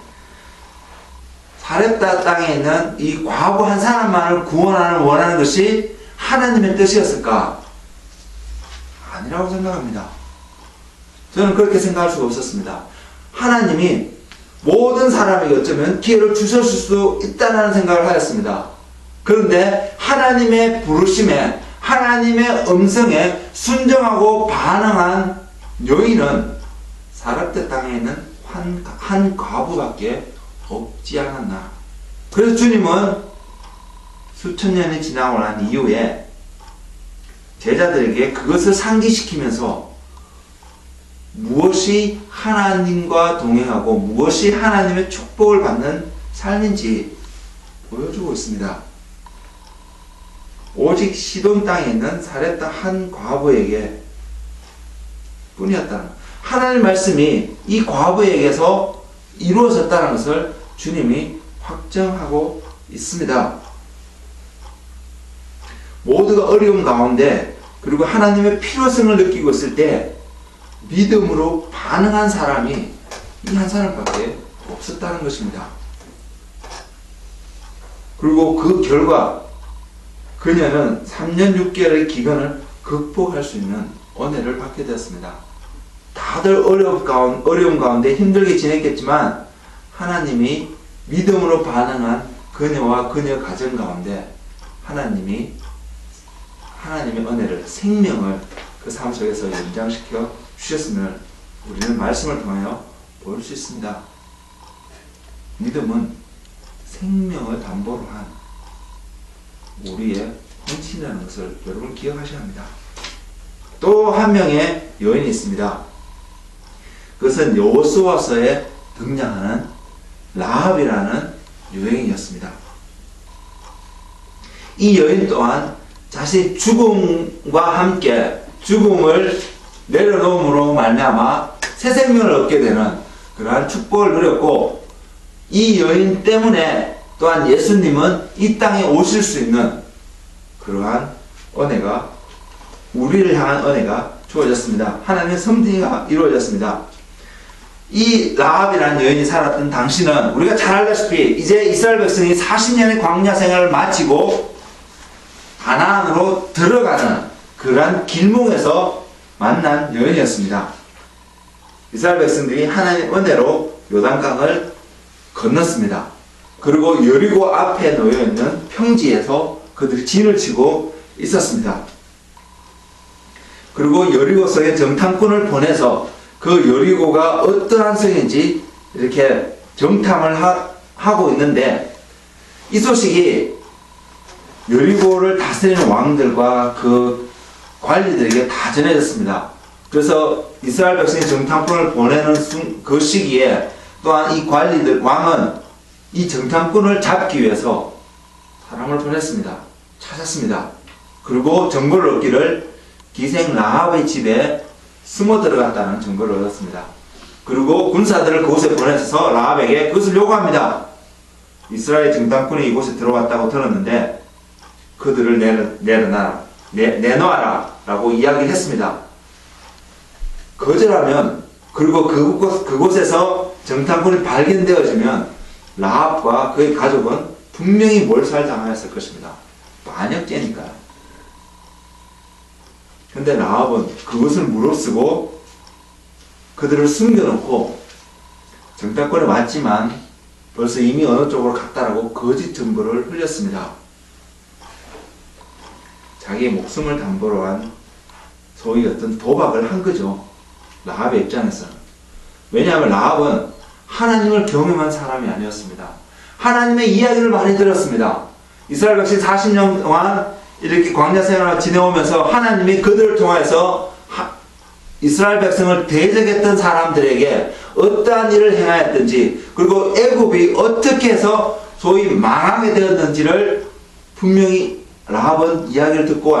사렙다 땅에 있는 이 과부 한 사람만을 구원하는 원하는 것이 하나님의 뜻이었을까? 아니라고 생각합니다. 저는 그렇게 생각할 수가 없었습니다. 하나님이 모든 사람에게 어쩌면 기회를 주셨을 수도 있다는 생각을 하였습니다. 그런데 하나님의 부르심에, 하나님의 음성에 순종하고 반응한 여인은 사렙다 땅에 있는 한 과부밖에 없지 않았나. 그래서 주님은 수천 년이 지나고 난 이후에 제자들에게 그것을 상기시키면서 무엇이 하나님과 동행하고 무엇이 하나님의 축복을 받는 삶인지 보여주고 있습니다. 오직 시돈 땅에 있는 사렙다 한 과부에게 뿐이었다는, 하나님의 말씀이 이 과부에게서 이루어졌다는 것을 주님이 확정하고 있습니다. 모두가 어려움 가운데, 그리고 하나님의 필요성을 느끼고 있을 때 믿음으로 반응한 사람이 이 한 사람밖에 없었다는 것입니다. 그리고 그 결과 그녀는 3년 6개월의 기간을 극복할 수 있는 은혜를 받게 되었습니다. 다들 어려움 가운데 힘들게 지냈겠지만 하나님이 믿음으로 반응한 그녀와 그녀 가정 가운데 하나님의 은혜를, 생명을 그 삶 속에서 연장시켜 주셨음을 우리는 말씀을 통하여 볼 수 있습니다. 믿음은 생명을 담보로 한 우리의 헌신이라는 것을 여러분 기억하셔야 합니다. 또 한 명의 여인이 있습니다. 그것은 여호수아서에 등장하는 라합이라는 여인이었습니다. 이 여인 또한 자신의 죽음과 함께 죽음을 내려놓음으로 말미암아 새 생명을 얻게 되는 그러한 축복을 누렸고, 이 여인 때문에 또한 예수님은 이 땅에 오실 수 있는 그러한 은혜가, 우리를 향한 은혜가 주어졌습니다. 하나님의 섭리가 이루어졌습니다. 이 라합이라는 여인이 살았던 당시는 우리가 잘 알다시피 이제 이스라엘 백성이 40년의 광야 생활을 마치고 가나안으로 들어가는 그러한 길목에서 만난 여인이었습니다. 이스라엘 백성들이 하나님의 은혜로 요단강을 건넜습니다. 그리고 여리고 앞에 놓여있는 평지에서 그들이 진을 치고 있었습니다. 그리고 여리고 성에 정탐꾼을 보내서 그 여리고가 어떠한 성인지 이렇게 정탐을 하고 있는데, 이 소식이 여리고를 다스리는 왕들과 그 관리들에게 다 전해졌습니다. 그래서 이스라엘 백성이 정탐꾼을 보내는 그 시기에 또한 이 관리들, 왕은 이 정탐꾼을 잡기 위해서 사람을 보냈습니다. 찾았습니다. 그리고 정보를 얻기를 기생 라합의 집에 숨어 들어갔다는 정보를 얻었습니다. 그리고 군사들을 그곳에 보내서 라합에게 그것을 요구합니다. 이스라엘 정탐꾼이 이곳에 들어왔다고 들었는데 그들을 내놓아라 라고 이야기를 했습니다. 거절하면, 그리고 그곳에서 정탐꾼이 발견되어지면 라합과 그의 가족은 분명히 몰살당하였을 것입니다. 반역죄니까요. 근데 라합은 그것을 무릅쓰고 그들을 숨겨놓고 정탐꾼이 왔지만 벌써 이미 어느 쪽으로 갔다라고 거짓 정보를 흘렸습니다. 자기의 목숨을 담보로 한 소위 어떤 도박을 한 거죠. 라합의 입장에서는. 왜냐하면 라합은 하나님을 경험한 사람이 아니었습니다. 하나님의 이야기를 많이 들었습니다. 이스라엘 백성이 40년 동안 이렇게 광야 생활을 지내오면서 하나님이 그들을 통해서 이스라엘 백성을 대적했던 사람들에게 어떠한 일을 행하였든지, 그리고 애굽이 어떻게 해서 소위 망하게 되었는지를 분명히 라합은 이야기를 듣고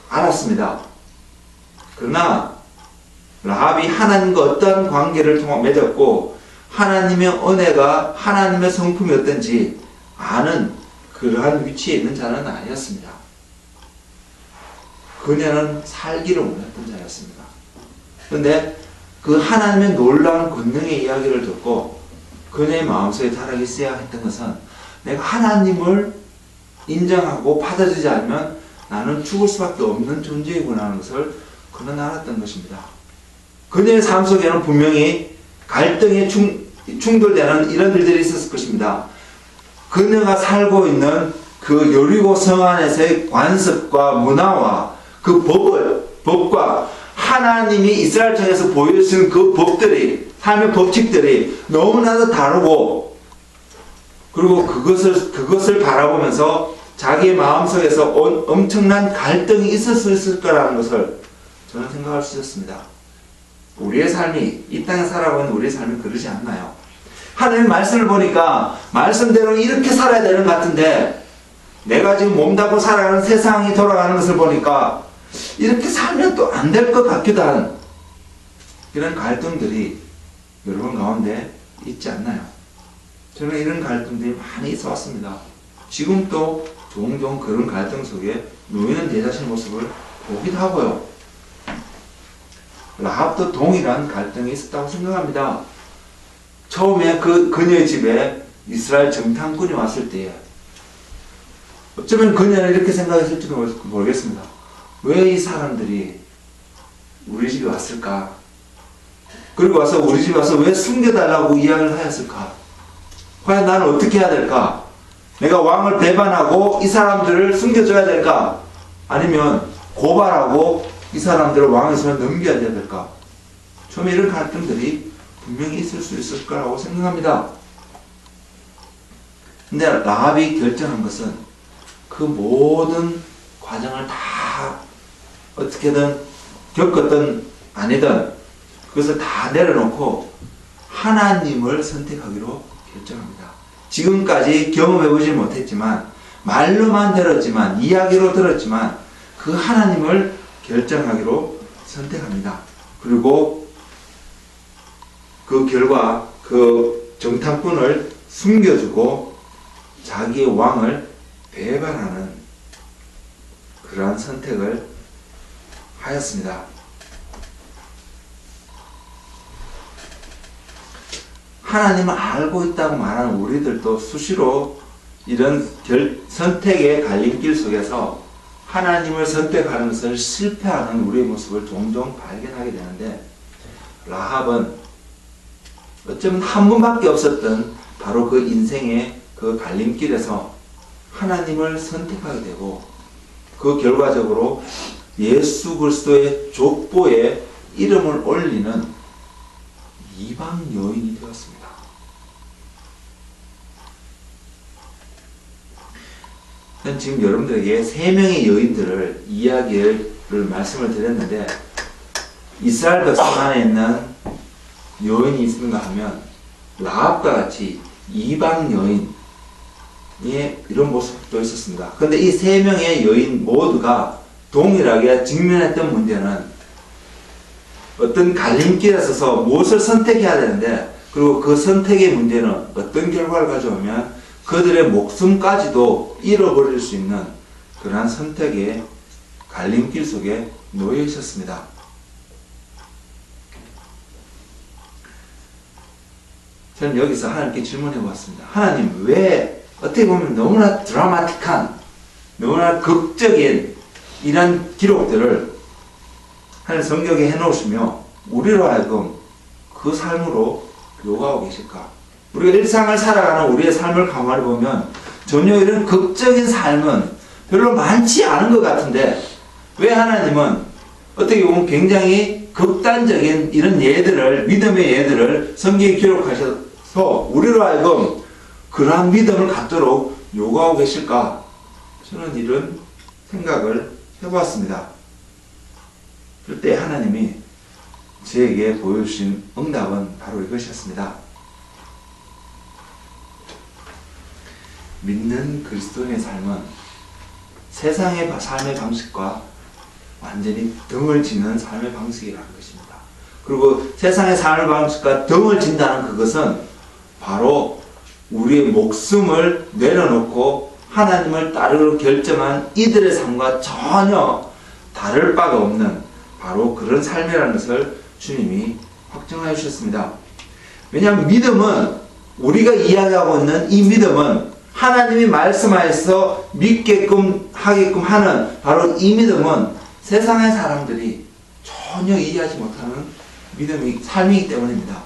알았습니다. 그러나 라합이 하나님과 어떠한 관계를 맺었고 하나님의 은혜가 하나님의 성품이었던지 아는 그러한 위치에 있는 자는 아니었습니다. 그녀는 살기를 원했던 자였습니다. 그런데 그 하나님의 놀라운 권능의 이야기를 듣고 그녀의 마음속에 타락이 있어야 했던 것은, 내가 하나님을 인정하고 받아들이지 않으면 나는 죽을 수밖에 없는 존재이구나 하는 것을 그는 알았던 것입니다. 그녀의 삶 속에는 분명히 갈등이 충돌되는 이런 일들이 있었을 것입니다. 그녀가 살고 있는 그 여리고 성 안에서의 관습과 문화와 그 법과 하나님이 이스라엘 통해서 보여주신 그 법들이, 삶의 법칙들이 너무나도 다르고, 그리고 그것을 바라보면서 자기의 마음속에서 엄청난 갈등이 있을 거라는 것을 저는 생각할 수 있었습니다. 우리의 삶이, 이 땅에 살아가고 있는 우리의 삶이 그러지 않나요? 하나님의 말씀을 보니까 말씀대로 이렇게 살아야 되는 것 같은데, 내가 지금 몸담고 살아가는 세상이 돌아가는 것을 보니까 이렇게 살면 또 안 될 것 같기도 한 이런 갈등들이 여러분 가운데 있지 않나요? 저는 이런 갈등들이 많이 있어 왔습니다. 지금도 종종 그런 갈등 속에 놓이는 내 자신의 모습을 보기도 하고요. 라합도 동일한 갈등이 있었다고 생각합니다. 처음에 그녀의 집에 이스라엘 정탐꾼이 왔을 때에 어쩌면 그녀는 이렇게 생각했을지도 모르겠습니다. 왜 이 사람들이 우리 집에 왔을까? 그리고 와서 우리 집에 와서 왜 숨겨달라고 이야기를 하였을까? 과연 나는 어떻게 해야 될까? 내가 왕을 배반하고 이 사람들을 숨겨줘야 될까? 아니면 고발하고 이 사람들을 왕의 손에 넘겨야 될까? 처음에 이런 갈등들이 분명히 있을 수 있을 거라고 생각합니다. 근데 라합이 결정한 것은 그 모든 과정을 다 어떻게든 겪었든 아니든 그것을 다 내려놓고 하나님을 선택하기로 결정합니다. 지금까지 경험해보지 못했지만, 말로만 들었지만, 이야기로 들었지만 그 하나님을 결정하기로 선택합니다. 그리고 그 결과 그 정탐꾼을 숨겨주고 자기의 왕을 배반하는 그러한 선택을 하였습니다. 하나님을 알고 있다고 말하는 우리들도 수시로 이런 선택의 갈림길 속에서 하나님을 선택하는 것을 실패하는 우리의 모습을 종종 발견하게 되는데, 라합은 어쩌면 한 번밖에 없었던 바로 그 인생의 그 갈림길에서 하나님을 선택하게 되고, 그 결과적으로 예수 그리스도의 족보에 이름을 올리는 이방 여인이 되었습니다. 저는 지금 여러분들에게 세 명의 여인들을 이야기를 말씀을 드렸는데, 이스라엘 백성 안에 있는 여인이 있는가 하면 라합과 같이 이방 여인의 이런 모습도 있었습니다. 그런데 이 세 명의 여인 모두가 동일하게 직면했던 문제는 어떤 갈림길에 서서 무엇을 선택해야 되는데, 그리고 그 선택의 문제는 어떤 결과를 가져오면 그들의 목숨까지도 잃어버릴 수 있는 그러한 선택의 갈림길 속에 놓여 있었습니다. 저는 여기서 하나님께 질문해 보았습니다. 하나님, 왜 어떻게 보면 너무나 드라마틱한, 너무나 극적인 이런 기록들을 하나님 성경에 해놓으시며 우리로 하여금 그 삶으로 요구하고 계실까? 우리가 일상을 살아가는 우리의 삶을 가만히 보면 전혀 이런 극적인 삶은 별로 많지 않은 것 같은데, 왜 하나님은 어떻게 보면 굉장히 극단적인 이런 예들을, 믿음의 예들을 성경에 기록하셔서 우리로 하여금 그러한 믿음을 갖도록 요구하고 계실까? 저는 이런 생각을 해보았습니다. 그때 하나님이 저에게 보여주신 응답은 바로 이것이었습니다. 믿는 그리스도인의 삶은 세상의 삶의 방식과 완전히 등을 짓는 삶의 방식이라는 것입니다. 그리고 세상의 삶의 방식과 등을 진다는 그것은 바로 우리의 목숨을 내려놓고 하나님을 따르기로 결정한 이들의 삶과 전혀 다를 바가 없는 바로 그런 삶이라는 것을 주님이 확증하여 주셨습니다. 왜냐하면 믿음은, 우리가 이야기하고 있는 이 믿음은 하나님이 말씀하여서 믿게끔 하게끔 하는 바로 이 믿음은 세상의 사람들이 전혀 이해하지 못하는 믿음이, 삶이기 때문입니다.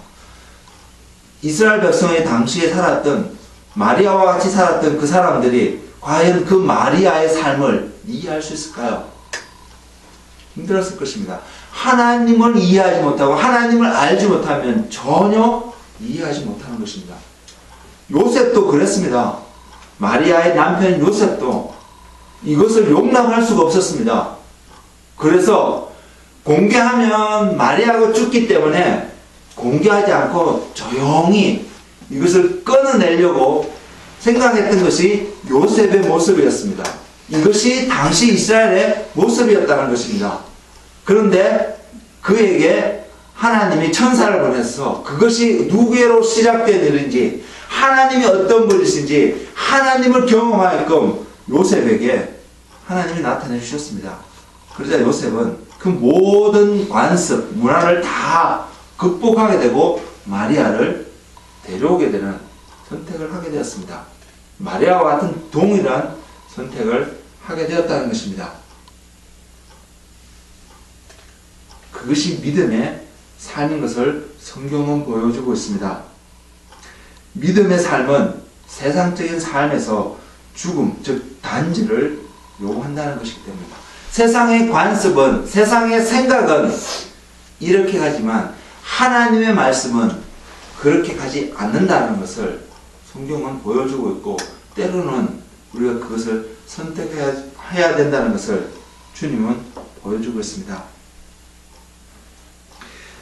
이스라엘 백성의 당시에 살았던, 마리아와 같이 살았던 그 사람들이 과연 그 마리아의 삶을 이해할 수 있을까요? 힘들었을 것입니다. 하나님을 이해하지 못하고 하나님을 알지 못하면 전혀 이해하지 못하는 것입니다. 요셉도 그랬습니다. 마리아의 남편 요셉도 이것을 용납할 수가 없었습니다. 그래서 공개하면 마리아가 죽기 때문에 공개하지 않고 조용히 이것을 끊어내려고 생각했던 것이 요셉의 모습이었습니다. 이것이 당시 이스라엘의 모습이었다는 것입니다. 그런데 그에게 하나님이 천사를 보내서 그것이 누구로 시작된 일인지, 하나님이 어떤 분이신지 하나님을 경험하게끔 요셉에게 하나님이 나타내 주셨습니다. 그러자 요셉은 그 모든 관습, 문화를 다 극복하게 되고 마리아를 데려오게 되는 선택을 하게 되었습니다. 마리아와 같은 동일한 선택을 하게 되었다는 것입니다. 그것이 믿음의 삶인 것을 성경은 보여주고 있습니다. 믿음의 삶은 세상적인 삶에서 죽음, 즉 단절을 요구한다는 것이기 때문입니다. 세상의 관습은, 세상의 생각은 이렇게 가지만 하나님의 말씀은 그렇게 가지 않는다는 것을 성경은 보여주고 있고, 때로는 우리가 그것을 선택해야 된다는 것을 주님은 보여주고 있습니다.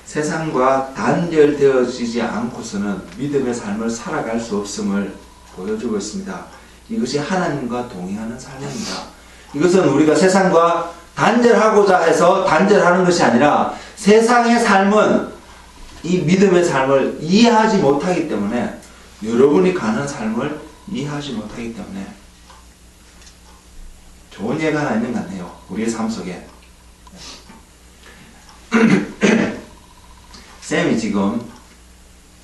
세상과 단절되어지지 않고서는 믿음의 삶을 살아갈 수 없음을 보여주고 있습니다. 이것이 하나님과 동행하는 삶입니다. 이것은 우리가 세상과 단절하고자 해서 단절하는 것이 아니라, 세상의 삶은 이 믿음의 삶을 이해하지 못하기 때문에, 여러분이 가는 삶을 이해하지 못하기 때문에 좋은 예가 하나 있는 것 같네요. 우리의 삶 속에. 쌤이 지금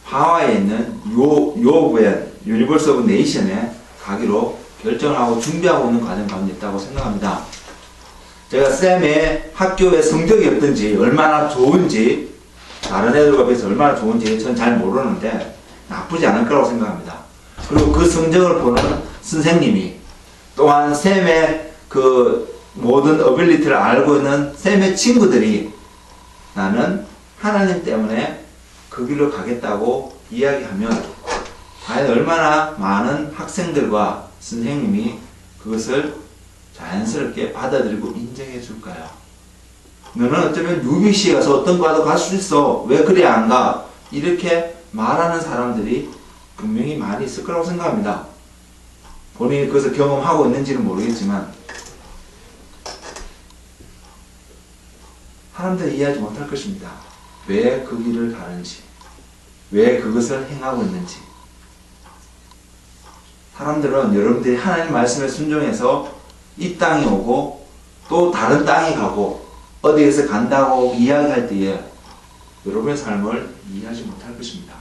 하와이에 있는 유오브의 유니버스 오브 네이션에 가기로 결정하고 준비하고 있는 과정 가운데 있다고 생각합니다. 제가 쌤의 학교의 성적이 어떤지, 얼마나 좋은지, 다른 애들과 비해서 얼마나 좋은지 전 잘 모르는데 나쁘지 않을 거라고 생각합니다. 그리고 그 성적을 보는 선생님이 또한 쌤의 그 모든 어빌리티를 알고 있는 쌤의 친구들이 나는 하나님 때문에 그 길로 가겠다고 이야기하면 과연 얼마나 많은 학생들과 선생님이 그것을 자연스럽게 받아들이고 인정해 줄까요? 너는 어쩌면 UBC에 가서 어떤 과도 갈 수 있어. 왜 그래 안 가? 이렇게 말하는 사람들이 분명히 많이 있을 거라고 생각합니다. 본인이 그것을 경험하고 있는지는 모르겠지만 사람들이 이해하지 못할 것입니다. 왜 그 길을 가는지, 왜 그것을 행하고 있는지. 사람들은 여러분들이 하나님 말씀에 순종해서 이 땅에 오고 또 다른 땅에 가고 어디에서 간다고 이야기할 때에 여러분의 삶을 이해하지 못할 것입니다.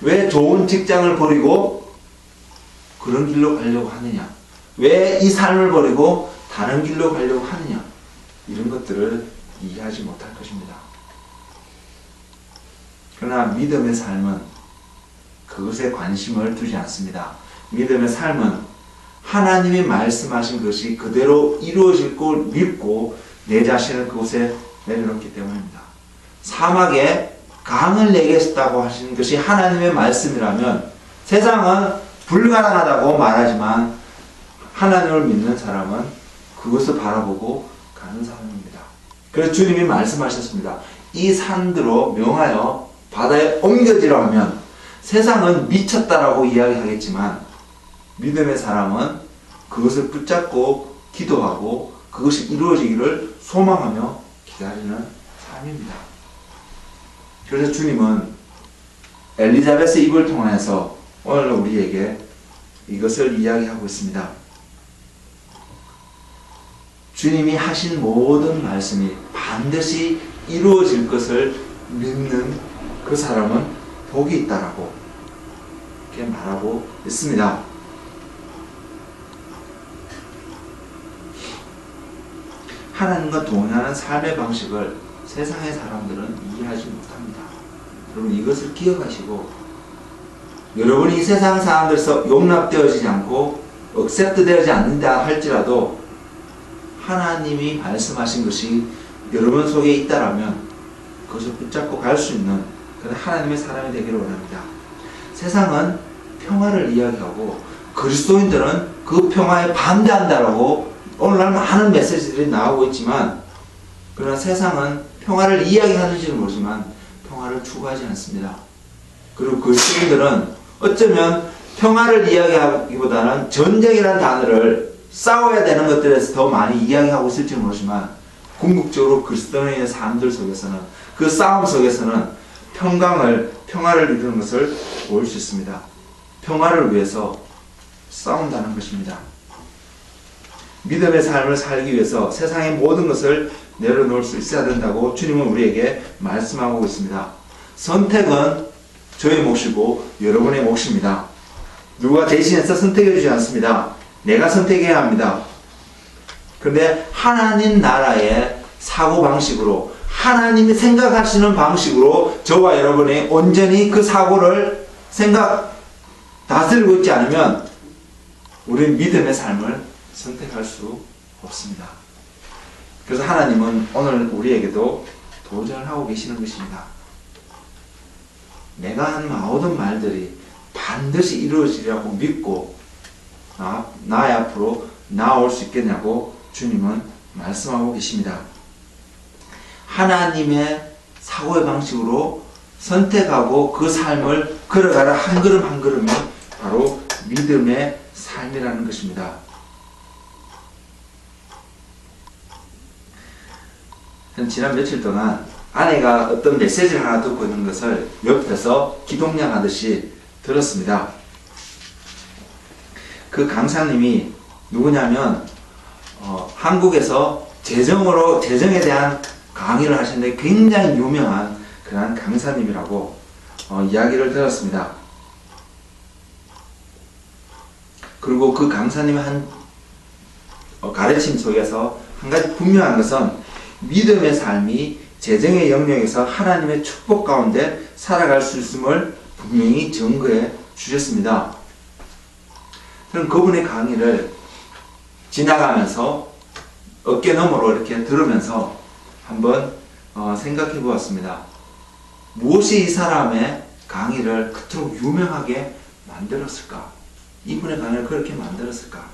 왜 좋은 직장을 버리고 그런 길로 가려고 하느냐? 왜 이 삶을 버리고 다른 길로 가려고 하느냐? 이런 것들을 이해하지 못할 것입니다. 그러나 믿음의 삶은 그것에 관심을 두지 않습니다. 믿음의 삶은 하나님이 말씀하신 것이 그대로 이루어질 걸 믿고 내 자신을 그곳에 내려놓기 때문입니다. 사막에 강을 내겠다고 하시는 것이 하나님의 말씀이라면 세상은 불가능하다고 말하지만 하나님을 믿는 사람은 그것을 바라보고 가는 사람입니다. 그래서 주님이 말씀하셨습니다. 이 산들로 명하여 바다에 옮겨지라 하면 세상은 미쳤다라고 이야기하겠지만 믿음의 사람은 그것을 붙잡고 기도하고 그것이 이루어지기를 소망하며 기다리는 삶입니다. 그래서 주님은 엘리자베스 입을 통해서 오늘 우리에게 이것을 이야기하고 있습니다. 주님이 하신 모든 말씀이 반드시 이루어질 것을 믿는 그 사람은 복이 있다라고 이렇게 말하고 있습니다. 하나님과 동행하는 삶의 방식을 세상의 사람들은 이해하지 못합니다. 여러분 이것을 기억하시고 여러분이 이 세상 사람들에서 용납되어지지 않고 억셉트되어지지 않는다 할지라도 하나님이 말씀하신 것이 여러분 속에 있다라면 그것을 붙잡고 갈 수 있는 그런 하나님의 사람이 되기를 원합니다. 세상은 평화를 이야기하고 그리스도인들은 그 평화에 반대한다라고 오늘날 많은 메시지들이 나오고 있지만 그러나 세상은 평화를 이야기하는지는 모르지만 평화를 추구하지 않습니다. 그리고 그리스도인들은 어쩌면 평화를 이야기하기보다는 전쟁이라는 단어를 싸워야 되는 것들에서 더 많이 이야기하고 있을지 모르지만 궁극적으로 그리스도인의 삶들 속에서는 그 싸움 속에서는 평화를 이루는 것을 볼 수 있습니다. 평화를 위해서 싸운다는 것입니다. 믿음의 삶을 살기 위해서 세상의 모든 것을 내려놓을 수 있어야 된다고 주님은 우리에게 말씀하고 있습니다. 선택은 저의 몫이고 여러분의 몫입니다. 누가 대신해서 선택해 주지 않습니다. 내가 선택해야 합니다. 그런데 하나님 나라의 사고방식으로 하나님이 생각하시는 방식으로 저와 여러분이 온전히 그 사고를 다스리고 있지 않으면 우리는 믿음의 삶을 선택할 수 없습니다. 그래서 하나님은 오늘 우리에게도 도전을 하고 계시는 것입니다. 내가 한 모든 말들이 반드시 이루어지리라고 믿고 나의 앞으로 나아올 수 있겠냐고 주님은 말씀하고 계십니다. 하나님의 사고의 방식으로 선택하고 그 삶을 걸어가는 한 걸음 한 걸음이 바로 믿음의 삶이라는 것입니다. 지난 며칠 동안 아내가 어떤 메시지를 하나 듣고 있는 것을 옆에서 기동량 하듯이 들었습니다. 그 강사님이 누구냐면 한국에서 재정에 대한 강의를 하시는데 굉장히 유명한 그러한 강사님이라고 이야기를 들었습니다. 그리고 그 강사님의 한 가르침 속에서 한 가지 분명한 것은 믿음의 삶이 재정의 영역에서 하나님의 축복 가운데 살아갈 수 있음을 분명히 증거해 주셨습니다. 저는 그분의 강의를 지나가면서 어깨너머로 이렇게 들으면서 한번 생각해 보았습니다. 무엇이 이 사람의 강의를 그토록 유명하게 만들었을까? 이분의 강의를 그렇게 만들었을까?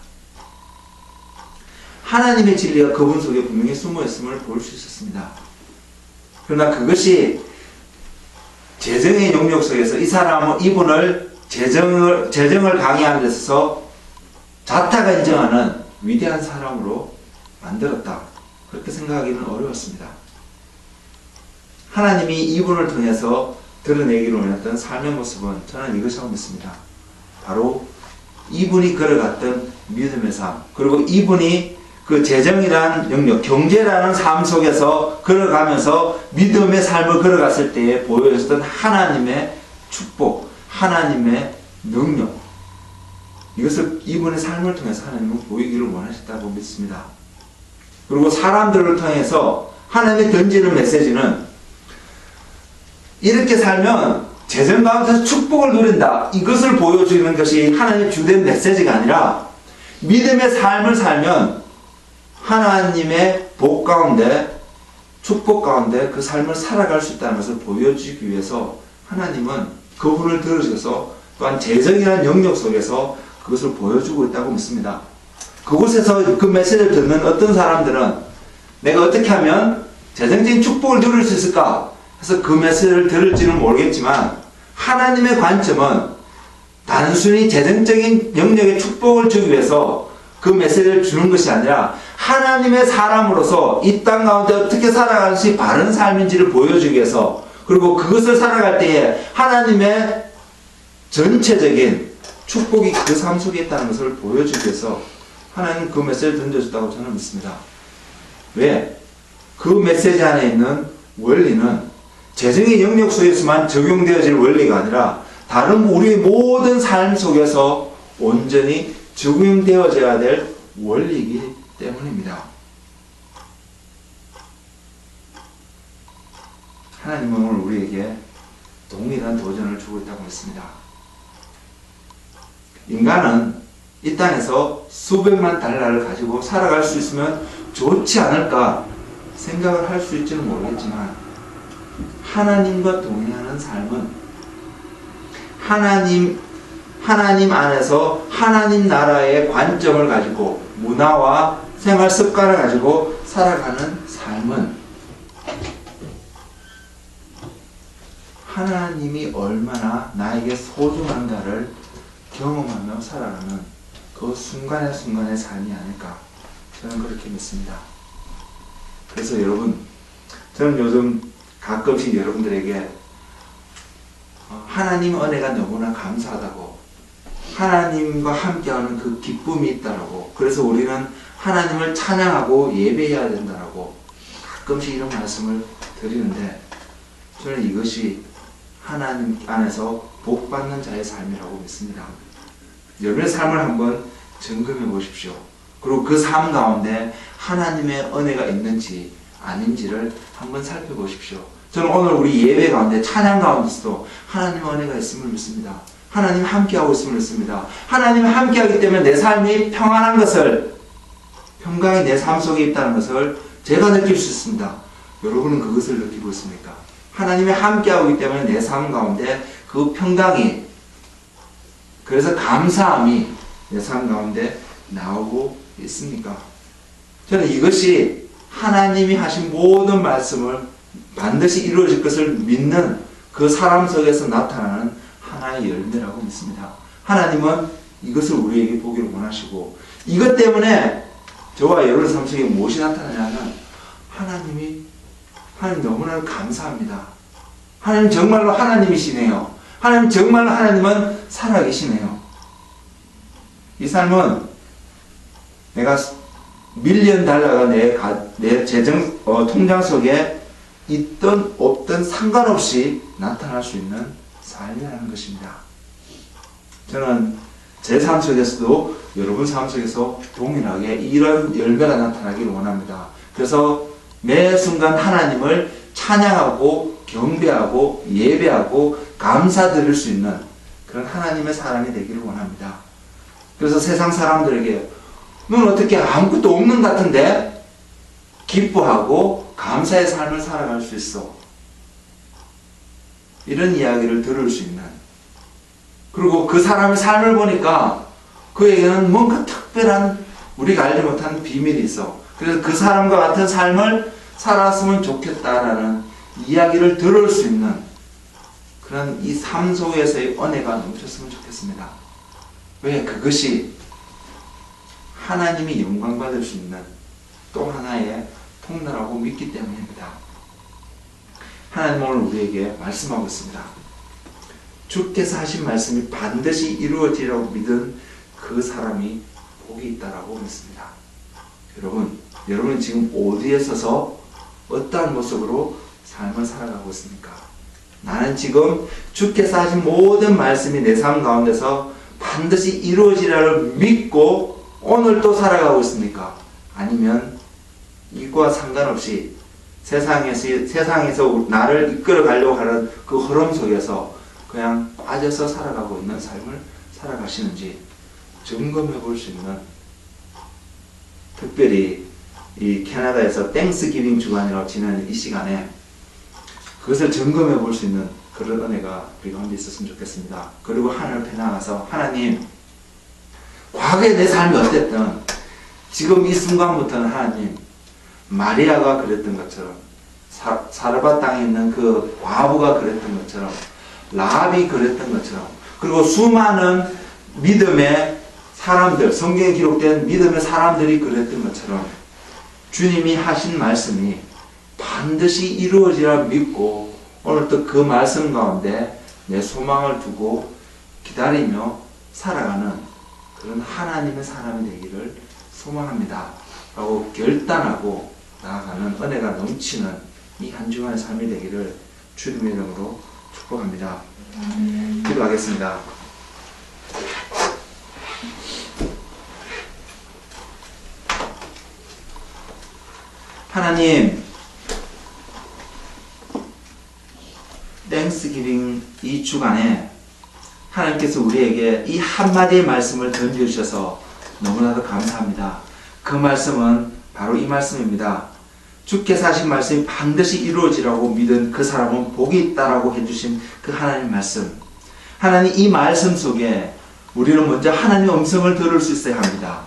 하나님의 진리가 그분 속에 분명히 숨어 있음을 볼 수 있었습니다. 그러나 그것이 재정의 영역 속에서 이분을 재정을 강의하는 데 있어서 자타가 인정하는 위대한 사람으로 만들었다. 그렇게 생각하기는 어려웠습니다. 하나님이 이분을 통해서 드러내기로 원했던 삶의 모습은 저는 이것이라고 믿습니다. 바로 이분이 걸어갔던 믿음의 삶, 그리고 이분이 그 재정이라는 영역, 경제라는 삶 속에서 걸어가면서 믿음의 삶을 걸어갔을 때에 보여줬던 하나님의 축복, 하나님의 능력, 이것을 이분의 삶을 통해서 하나님은 보이기를 원하셨다고 믿습니다. 그리고 사람들을 통해서 하나님이 던지는 메시지는 이렇게 살면 재정 가운데서 축복을 누린다, 이것을 보여주는 것이 하나님의 주된 메시지가 아니라 믿음의 삶을 살면 하나님의 복 가운데, 축복 가운데 그 삶을 살아갈 수 있다는 것을 보여주기 위해서 하나님은 그분을 들으셔서 또한 재정이라는 영역 속에서 그것을 보여주고 있다고 믿습니다. 그곳에서 그 메시지를 듣는 어떤 사람들은 내가 어떻게 하면 재정적인 축복을 누릴 수 있을까 해서 그 메시지를 들을지는 모르겠지만, 하나님의 관점은 단순히 재정적인 영역의 축복을 주기 위해서 그 메시지를 주는 것이 아니라 하나님의 사람으로서 이 땅 가운데 어떻게 살아가는 것이 바른 삶인지를 보여주기 위해서, 그리고 그것을 살아갈 때에 하나님의 전체적인 축복이 그 삶 속에 있다는 것을 보여주기 위해서 하나님 그 메시지를 던져줬다고 저는 믿습니다. 왜? 그 메시지 안에 있는 원리는 재정의 영역 속에서만 적용되어질 원리가 아니라 다른 우리의 모든 삶 속에서 온전히 적용되어져야 될 원리이기 때문입니다. 하나님은 오늘 우리에게 동일한 도전을 주고 있다고 했습니다. 인간은 이 땅에서 수백만 달러를 가지고 살아갈 수 있으면 좋지 않을까 생각을 할 수 있지는 모르겠지만, 하나님과 동행하는 삶은 하나님 안에서 하나님 나라의 관점을 가지고 문화와 생활 습관을 가지고 살아가는 삶은 하나님이 얼마나 나에게 소중한가를 경험하며 살아가는 그 순간의 삶이 아닐까, 저는 그렇게 믿습니다. 그래서 여러분, 저는 요즘 가끔씩 여러분들에게 하나님 은혜가 너무나 감사하다고, 하나님과 함께하는 그 기쁨이 있다라고, 그래서 우리는 하나님을 찬양하고 예배해야 된다라고 가끔씩 이런 말씀을 드리는데, 저는 이것이 하나님 안에서 복받는 자의 삶이라고 믿습니다. 여러분의 삶을 한번 점검해 보십시오. 그리고 그 삶 가운데 하나님의 은혜가 있는지 아닌지를 한번 살펴보십시오. 저는 오늘 우리 예배 가운데, 찬양 가운데서도 하나님의 은혜가 있음을 믿습니다. 하나님 함께하고 있음을 믿습니다. 하나님 함께하기 때문에 내 삶이 평안한 것을, 평강이 내 삶 속에 있다는 것을 제가 느낄 수 있습니다. 여러분은 그것을 느끼고 있습니까? 하나님이 함께하고 있기 때문에 내 삶 가운데 그 평강이, 그래서 감사함이 내 삶 가운데 나오고 있습니까? 저는 이것이 하나님이 하신 모든 말씀을 반드시 이루어질 것을 믿는 그 사람 속에서 나타나는 하나의 열매라고 믿습니다. 하나님은 이것을 우리에게 보기를 원하시고, 이것 때문에 저와 여러분 삶 속에 무엇이 나타나냐면, 하나님 너무나 감사합니다. 하나님 정말로 하나님이시네요. 하나님 정말로 하나님은 살아계시네요. 이 삶은 내가 밀리언 달러가 내 재정 통장 속에 있든 없든 상관없이 나타날 수 있는 삶이라는 것입니다. 저는 제 삶 속에서도 여러분 삶 속에서 동일하게 이런 열매가 나타나기를 원합니다. 그래서 매 순간 하나님을 찬양하고 경배하고 예배하고 감사드릴 수 있는 그런 하나님의 사람이 되기를 원합니다. 그래서 세상 사람들에게 넌 어떻게 아무것도 없는 것 같은데 기뻐하고 감사의 삶을 살아갈 수 있어? 이런 이야기를 들을 수 있는, 그리고 그 사람의 삶을 보니까 그에게는 뭔가 특별한 우리가 알지 못한 비밀이 있어. 그래서 그 사람과 같은 삶을 살았으면 좋겠다라는 이야기를 들을 수 있는 그런 이 삶 속에서의 은혜가 넘쳤으면 좋겠습니다. 왜? 그것이 하나님이 영광 받을 수 있는 또 하나의 통로라고 믿기 때문입니다. 하나님 오늘 우리에게 말씀하고 있습니다. 주께서 하신 말씀이 반드시 이루어지라고 믿은 그 사람이 복이 있다라고 믿습니다. 여러분 지금 어디에 서서 어떠한 모습으로 삶을 살아가고 있습니까? 나는 지금 주께서 하신 모든 말씀이 내 삶 가운데서 반드시 이루어지라를 믿고 오늘도 살아가고 있습니까? 아니면 이과 상관없이 세상에서 나를 이끌어 가려고 하는 그 흐름 속에서 그냥 빠져서 살아가고 있는 삶을 살아가시는지 점검해 볼 수 있는, 특별히 이 캐나다에서 땡스기빙 주간이라고 지내는 이 시간에 그것을 점검해 볼 수 있는 그런 은혜가 우리 가운데 있었으면 좋겠습니다. 그리고 하늘 앞에 나가서 하나님, 과거에 내 삶이 어땠든 지금 이 순간부터는 하나님, 마리아가 그랬던 것처럼, 사르밧 땅에 있는 그 과부가 그랬던 것처럼, 라합이 그랬던 것처럼, 그리고 수많은 믿음의 사람들, 성경에 기록된 믿음의 사람들이 그랬던 것처럼 주님이 하신 말씀이 반드시 이루어지라 믿고 오늘도 그 말씀 가운데 내 소망을 두고 기다리며 살아가는 그런 하나님의 사람이 되기를 소망합니다 라고 결단하고 나아가는 은혜가 넘치는 이 한 주간의 삶이 되기를 주님의 이름으로 축복합니다. 기도하겠습니다. 하나님, 땡스기빙 이 주간에 하나님께서 우리에게 이 한마디의 말씀을 던져주셔서 너무나도 감사합니다. 그 말씀은 바로 이 말씀입니다. 주께서 하신 말씀이 반드시 이루어지라고 믿은 그 사람은 복이 있다라고 해주신 그 하나님 말씀. 하나님, 이 말씀 속에 우리는 먼저 하나님의 음성을 들을 수 있어야 합니다.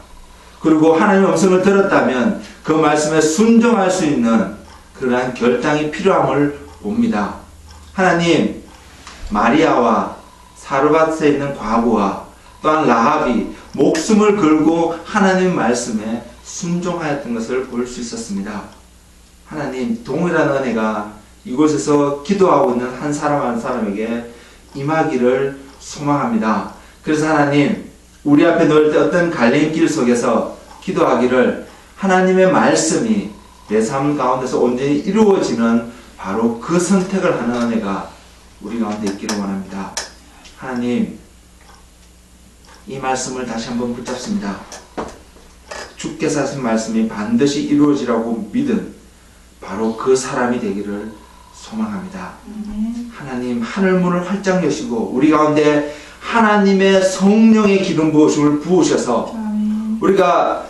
그리고 하나님의 음성을 들었다면 그 말씀에 순종할 수 있는 그러한 결단이 필요함을 봅니다. 하나님, 마리아와 사르밧에 있는 과부와 또한 라합이 목숨을 걸고 하나님 말씀에 순종하였던 것을 볼 수 있었습니다. 하나님, 동일한 은혜가 이곳에서 기도하고 있는 한 사람 한 사람에게 임하기를 소망합니다. 그래서 하나님, 우리 앞에 놓일 때 어떤 갈림길 속에서 기도하기를 하나님의 말씀이 내 삶 가운데서 온전히 이루어지는 바로 그 선택을 하는 은혜가 우리 가운데 있기를 원합니다. 하나님, 이 말씀을 다시 한번 붙잡습니다. 주께서 하신 말씀이 반드시 이루어지라고 믿은 바로 그 사람이 되기를 소망합니다. 하나님, 하늘문을 활짝 여시고 우리 가운데 하나님의 성령의 기름 부으심을 부으셔서 우리가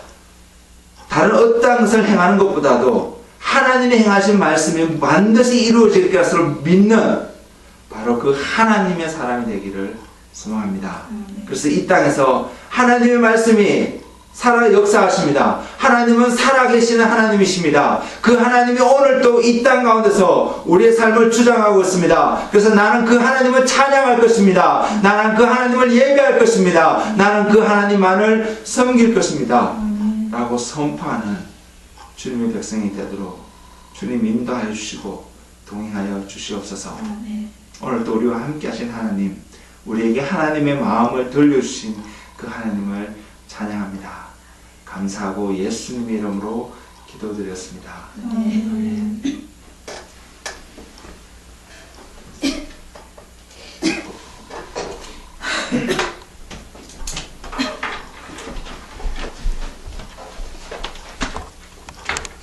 다른 어떤 것을 행하는 것보다도 하나님이 행하신 말씀이 반드시 이루어질 것을 믿는 바로 그 하나님의 사람이 되기를 소망합니다. 그래서 이 땅에서 하나님의 말씀이 살아 역사하십니다. 하나님은 살아계시는 하나님이십니다. 그 하나님이 오늘도 이 땅 가운데서 우리의 삶을 주장하고 있습니다. 그래서 나는 그 하나님을 찬양할 것입니다. 나는 그 하나님을 예배할 것입니다. 나는 그 하나님만을 섬길 것입니다 라고 선포하는 주님의 백성이 되도록 주님 인도하여 주시고 동행하여 주시옵소서. 오늘도 우리와 함께 하신 하나님, 우리에게 하나님의 마음을 들려주신 그 하나님을 찬양합니다. 감사하고 예수님의 이름으로 기도드렸습니다. 아멘.